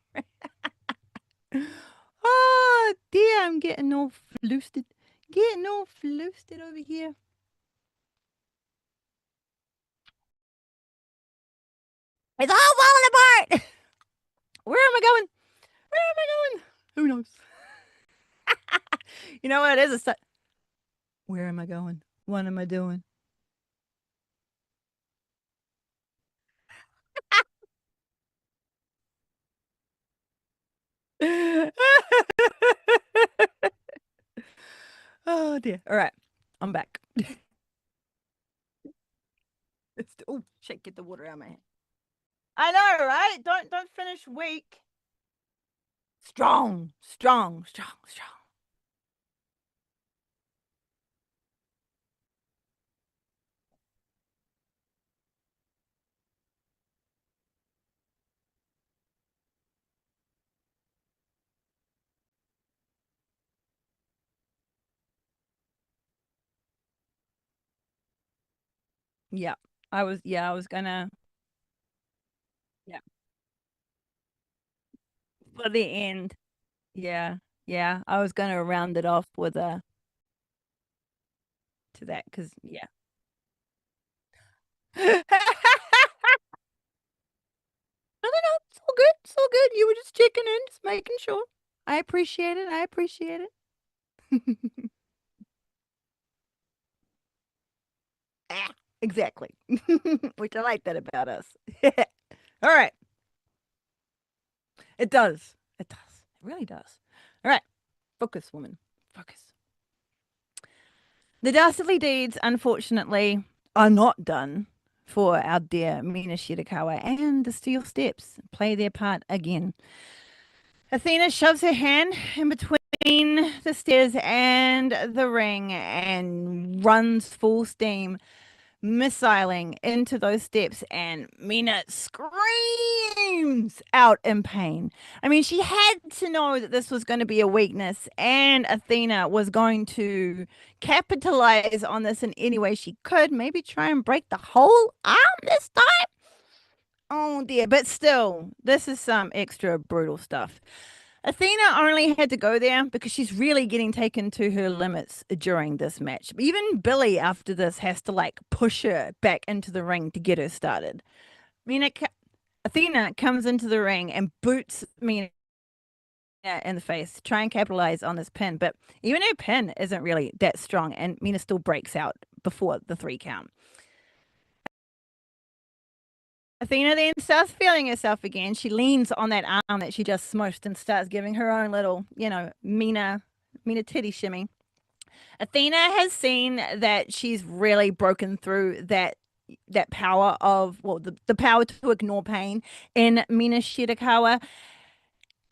Oh dear, I'm getting all flustered. Getting all flustered over here. It's all falling apart. Where am I going? Where am I going? Who knows? You know what it is? It's like, where am I going? What am I doing? Oh dear. All right. I'm back. Oh shit, get the water out of my hand. I know, right? Don't finish weak. Strong, strong, strong, strong. Yeah. I was gonna yeah, for the end. Yeah. Yeah. I was gonna round it off with a to that because yeah. No, no, no. It's all good. It's all good. You were just checking in, just making sure. I appreciate it. I appreciate it. Ah, exactly. Which I like that about us. All right. It does. It does. It really does. All right. Focus, woman. Focus. The dastardly deeds, unfortunately, are not done for our dear Mina Shirakawa, and the steel steps play their part again. Athena shoves her hand in between the stairs and the ring and runs full steam, missiling into those steps, and Mina screams out in pain. I mean, she had to know that this was going to be a weakness, and Athena was going to capitalize on this in any way she could. Maybe try and break the whole arm this time. Oh dear, but still, this is some extra brutal stuff. Athena only had to go there because she's really getting taken to her limits during this match. Even Billy, after this, has to like push her back into the ring to get her started. Mina, Athena comes into the ring and boots Mina in the face to try and capitalize on this pin. But even her pin isn't really that strong, and Mina still breaks out before the 3 count. Athena then starts feeling herself again. She leans on that arm that she just smushed and starts giving her own little, Mina titty shimmy. Athena has seen that she's really broken through that power of the power to ignore pain in Mina Shirakawa,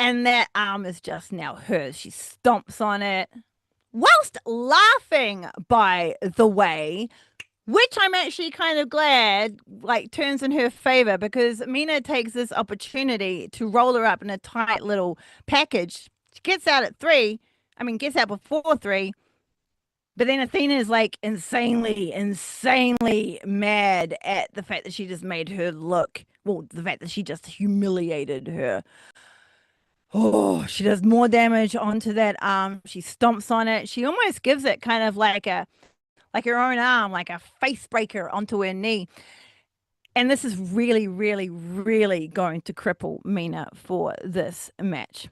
and that arm is just now hers. She stomps on it whilst laughing, by the way, which I'm actually kind of glad like turns in her favor because Mina takes this opportunity to roll her up in a tight little package. She gets out at 3. I mean, gets out before 3. But then Athena is like insanely, insanely mad at the fact that she just made her look. Well, the fact that she just humiliated her. Oh, she does more damage onto that arm. She stomps on it. She almost gives it kind of like her own arm, like a face breaker onto her knee. And this is really, really, really going to cripple Mina for this match.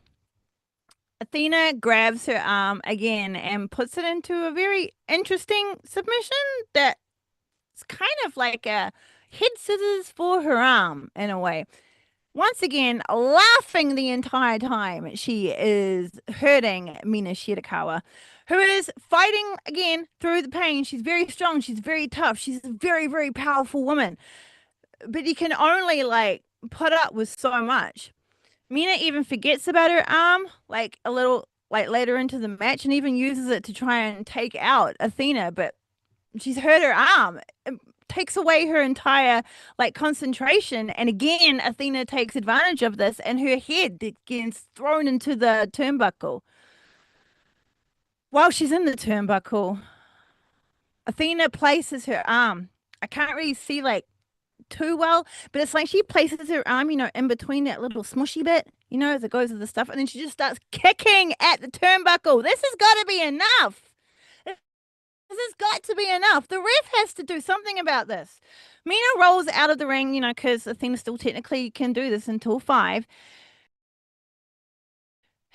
Athena grabs her arm again and puts it into a very interesting submission that's kind of like a head scissors for her arm in a way. Once again, laughing the entire time, she is hurting Mina Shirakawa, who is fighting again through the pain. She's very strong. She's very tough. She's a very, very powerful woman. But you can only like put up with so much. Mina even forgets about her arm, like a little like later into the match, and even uses it to try and take out Athena, but she's hurt her arm. It takes away her entire like concentration. And again, Athena takes advantage of this and her head gets thrown into the turnbuckle. While she's in the turnbuckle, Athena places her arm. I can't really see like too well, but it's like she places her arm, in between that little smushy bit, that goes with the stuff, and then she just starts kicking at the turnbuckle. This has got to be enough. This has got to be enough. The ref has to do something about this. Mina rolls out of the ring, because Athena still technically can do this until 5.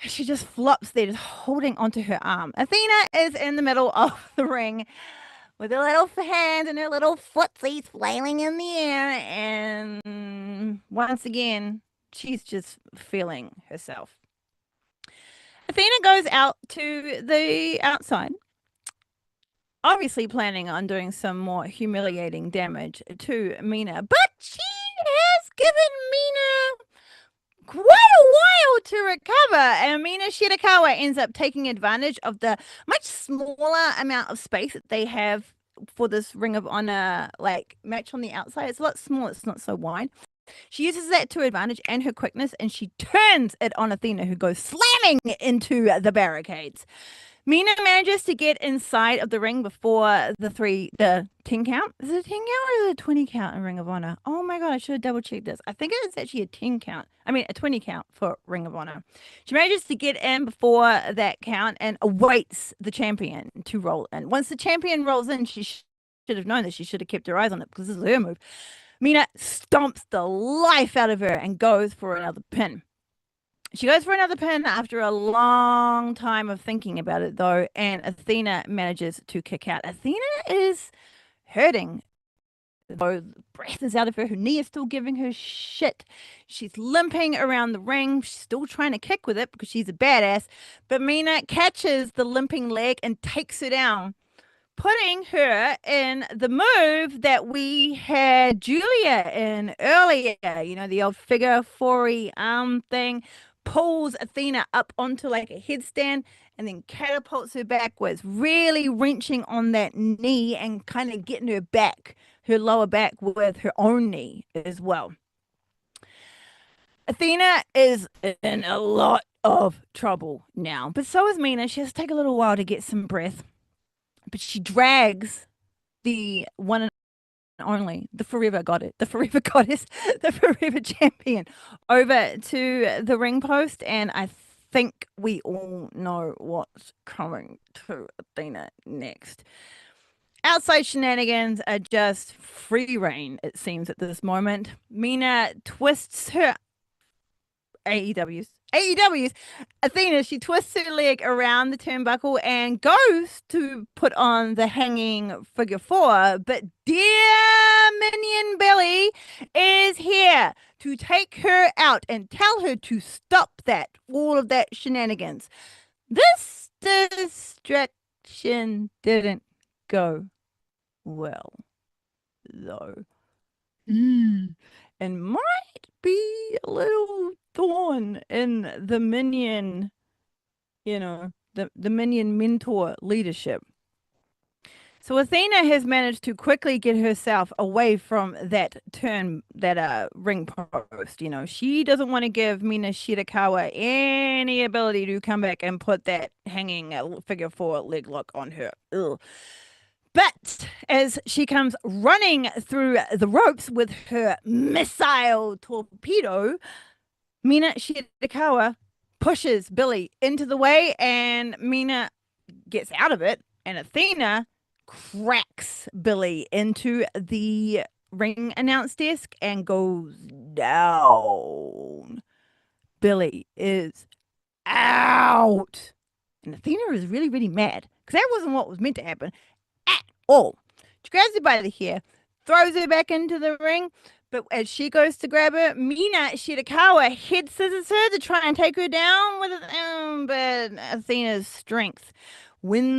She just flops there, just holding onto her arm. Athena is in the middle of the ring with her little hands and her little footsies flailing in the air. And once again, she's just feeling herself. Athena goes out to the outside, obviously planning on doing some more humiliating damage to Mina. But she has given Mina quite a while to recover, and Mina Shirakawa ends up taking advantage of the much smaller amount of space that they have for this Ring of Honor like match on the outside. It's a lot smaller, it's not so wide. She uses that to advantage and her quickness, and she turns it on Athena, who goes slamming into the barricades. Mina manages to get inside of the ring before the 10 count. Is it a 10 count or is it a 20 count in Ring of Honor? Oh my God, I should have double checked this. I think it's actually a 10 count. I mean, a 20 count for Ring of Honor. She manages to get in before that count and awaits the champion to roll in. Once the champion rolls in, she should have known that she should have kept her eyes on it because this is her move. Mina stomps the life out of her and goes for another pin. She goes for another pin after a long time of thinking about it, though, and Athena manages to kick out. Athena is hurting. Though breath is out of her. Her knee is still giving her shit. She's limping around the ring. She's still trying to kick with it because she's a badass. But Mina catches the limping leg and takes her down, putting her in the move that we had Julia in earlier. The old figure 4 arm thing. Pulls Athena up onto like a headstand and then catapults her backwards, really wrenching on that knee and kind of getting her back, her lower back with her own knee as well. Athena is in a lot of trouble now, but so is Mina. She has to take a little while to get some breath, but she drags the one and only, the forever goddess, the forever champion over to the ring post, and I think we all know what's coming to Athena next. Outside shenanigans are just free reign, it seems, at this moment. Mina twists her AEW's Athena, she twists her leg around the turnbuckle and goes to put on the hanging figure 4, but dear minion Billy is here to take her out and tell her to stop all of that shenanigans. This distraction didn't go well, though. And might be a little thorn in the minion, the minion mentor leadership. So Athena has managed to quickly get herself away from that ring post. She doesn't want to give Mina Shirakawa any ability to come back and put that hanging figure 4 leg lock on her. Ugh. But as she comes running through the ropes with her missile torpedo, Mina Shirakawa pushes Billy into the way, and Mina gets out of it, and Athena cracks Billy into the ring announce desk and goes down. Billy is out. And Athena is really, really mad because that wasn't what was meant to happen at all. She grabs her by the hair, throws her back into the ring, but as she goes to grab her, Mina Shirakawa head scissors her to try and take her down with it, but Athena's strength wins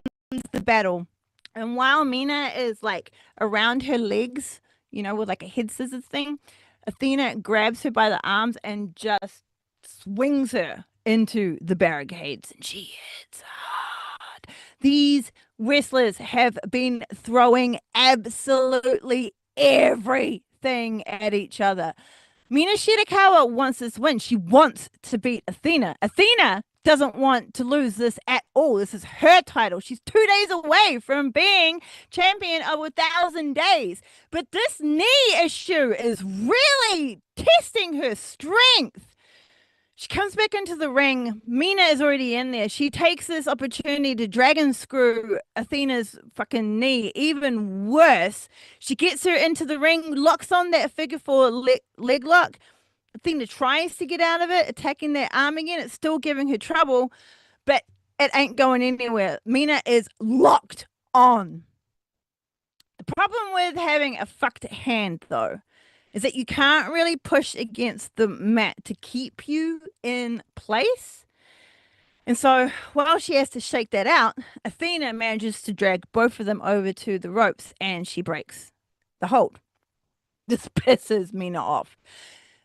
the battle. And while Mina is like around her legs, with like a head scissors thing, Athena grabs her by the arms and just swings her into the barricades, and she hits hard. These wrestlers have been throwing absolutely everything at each other. Mina Shirakawa wants this win. She wants to beat Athena. Athena doesn't want to lose this at all. This is her title. She's 2 days away from being champion of 1,000 days. But this knee issue is really testing her strength. She comes back into the ring. Mina is already in there. She takes this opportunity to dragon screw Athena's fucking knee. Even worse, she gets her into the ring, locks on that figure four leg lock. Athena tries to get out of it, attacking that arm again. It's still giving her trouble, but it ain't going anywhere. Mina is locked on. The problem with having a fucked hand, though, is that you can't really push against the mat to keep you in place. And so while she has to shake that out, Athena manages to drag both of them over to the ropes and she breaks the hold. This pisses Mina off.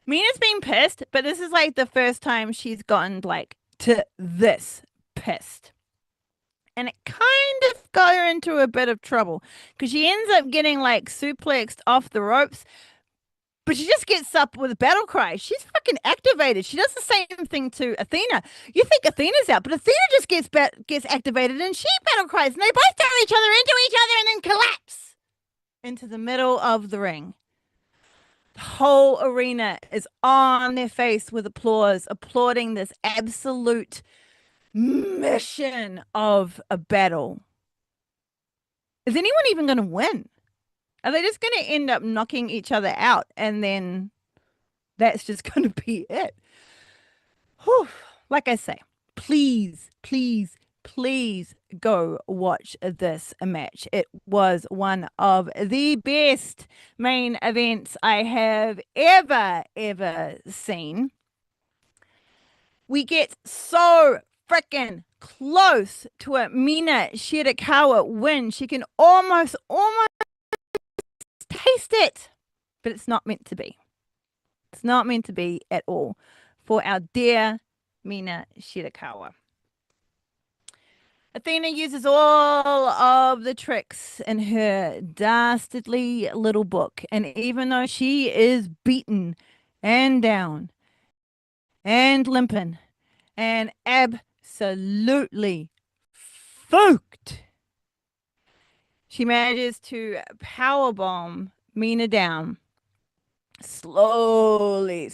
Mina's been pissed, but this is like the first time she's gotten like to this pissed. And it kind of got her into a bit of trouble because she ends up getting like suplexed off the ropes. But she just gets up with a battle cry. She's fucking activated. She does the same thing to Athena. You think Athena's out, but Athena just gets activated and she battle cries. And they both throw each other into each other and then collapse into the middle of the ring. The whole arena is on their face with applause, applauding this absolute mission of a battle. Is anyone even going to win? Are they just going to end up knocking each other out and then that's just going to be it? Whew. Like I say, please, please, please go watch this match. It was one of the best main events I have ever seen. We get so freaking close to a Mina Shirakawa win. She can almost taste it, but it's not meant to be. It's not meant to be at all for our dear Mina Shirakawa. Athena uses all of the tricks in her dastardly little book, and even though she is beaten and down and limping and absolutely fooked, she manages to powerbomb Mina down, slowly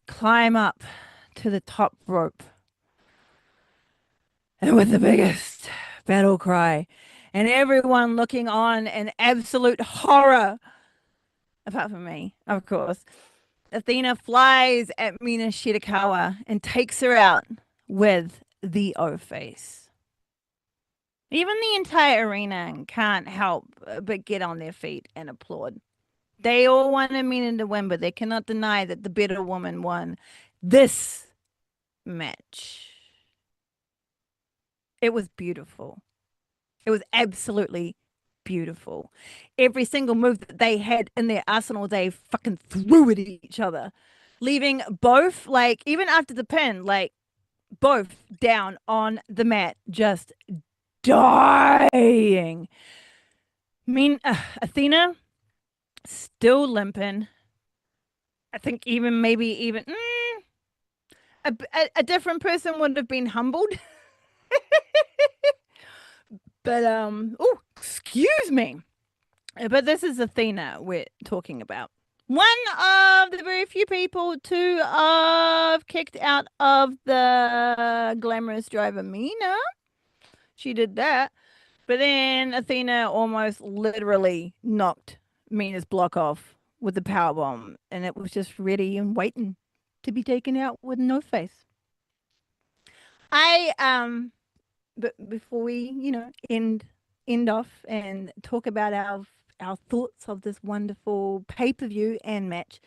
climb up to the top rope. And with the biggest battle cry, and everyone looking on in absolute horror, apart from me, of course, Athena flies at Mina Shirakawa and takes her out with the O-face. Even the entire arena can't help but get on their feet and applaud. They all wanted Mina to win, but they cannot deny that the better woman won this match. It was beautiful. It was absolutely beautiful. Every single move that they had in their arsenal, they fucking threw it at each other, leaving both, like, even after the pin, like, both down on the mat, just dying. Athena still limping. I think maybe a different person would have been humbled. But oh, excuse me. But this is Athena we're talking about. One of the very few people to have kicked out of the glamorous driver Mina. She did that. But then Athena almost literally knocked Mina's block off with the powerbomb. And it was just ready and waiting to be taken out with no face. But before we, end off and talk about our thoughts of this wonderful pay-per-view and match,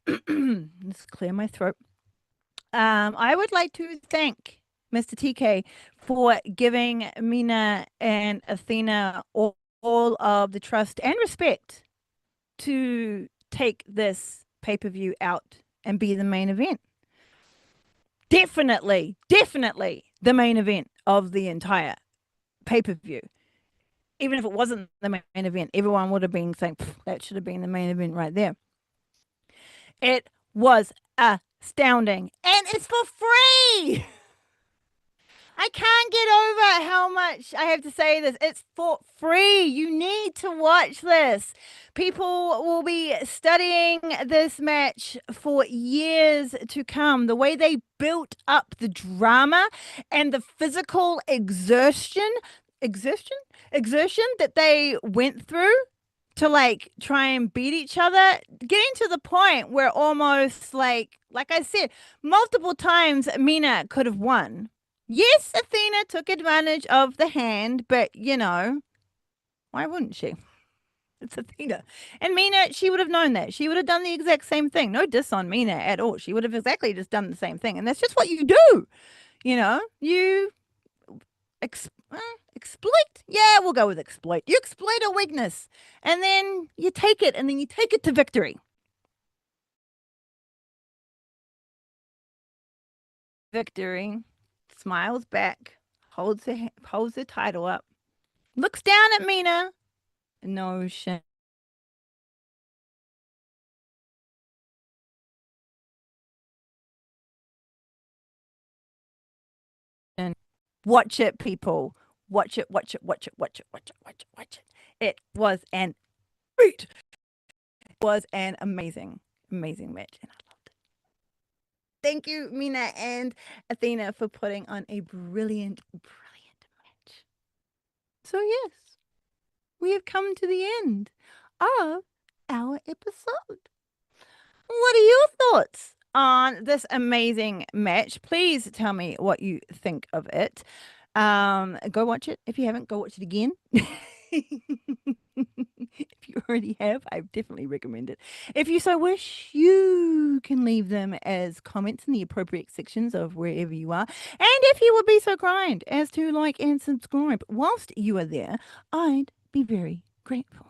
let's clear my throat. I would like to thank Mr. TK for giving Mina and Athena all of the trust and respect to take this pay-per-view out and be the main event. Definitely the main event of the entire pay-per-view. Even if it wasn't the main event, everyone would have been saying, that should have been the main event right there. It was astounding. And it's for free. I can't get over how much. I have to say this. It's for free. You need to watch this. People will be studying this match for years to come. The way they built up the drama and the physical exertion, exertion that they went through to like try and beat each other, getting to the point where almost like I said, multiple times Mina could have won. Yes, Athena took advantage of the hand, but why wouldn't she? It's Athena. And Mina, she would have known that. She would have done the exact same thing. No diss on Mina at all. She would have exactly just done the same thing. And that's just what you do. You ex exploit. Yeah, we'll go with exploit. You exploit a weakness and then you take it and then you take it to victory. Victory. Smiles back, holds the title up, looks down at Mina. No shame. Watch it, people. Watch it, watch it, watch it, watch it, watch it, watch it, watch it. It was an great. It was an amazing, amazing match. And I loved it. Thank you, Mina and Athena, for putting on a brilliant, brilliant match. So, yes, we have come to the end of our episode. What are your thoughts on this amazing match? Please tell me what you think of it. Go watch it. If you haven't, go watch it again. If you already have, I definitely recommend it. If you so wish, you can leave them as comments in the appropriate sections of wherever you are. And if you would be so kind as to like and subscribe whilst you are there, I'd be very grateful.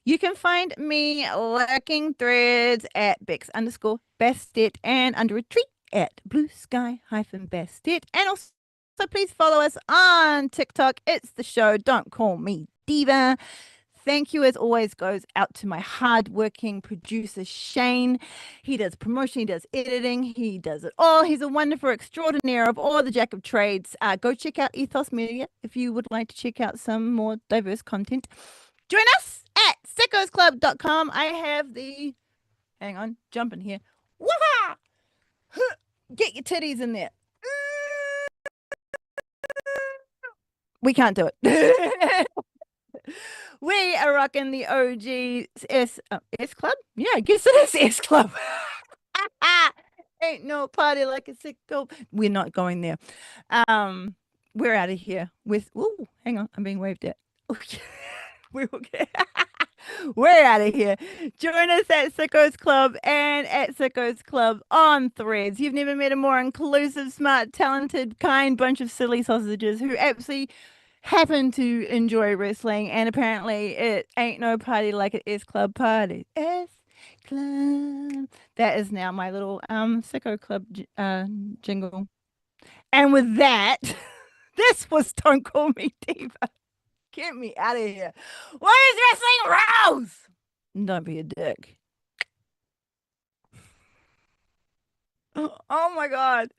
You can find me lurking threads at Bex_Bastet and under a tree at Blue Sky-Bastet. And also please follow us on TikTok. It's the show. Don't call me Diva. Thank you, as always, goes out to my hardworking producer, Shane. He does promotion, he does editing, he does it all. He's a wonderful extraordinaire of all the jack of trades. Go check out Ethos Media if you would like to check out some more diverse content. Join us at sickosclub.com. I have the, hang on, jumping here. Wah! Get your titties in there. We can't do it. We are rocking the OG S Club. Yeah, I guess it is S Club. Ain't no party like a sick dope. We're not going there. We're out of here with. Oh, hang on, I'm being waved at. We're okay. We're out of here. Join us at Sickos Club and at Sickos Club on Threads. You've never met a more inclusive, smart, talented, kind bunch of silly sausages who absolutely happen to enjoy wrestling. And apparently, it ain't no party like an S Club party. S Club. That is now my little Sicko Club jingle. And with that, this was Don't Call Me Diva. Get me out of here. What is wrestling rules? Don't be a dick. Oh my God.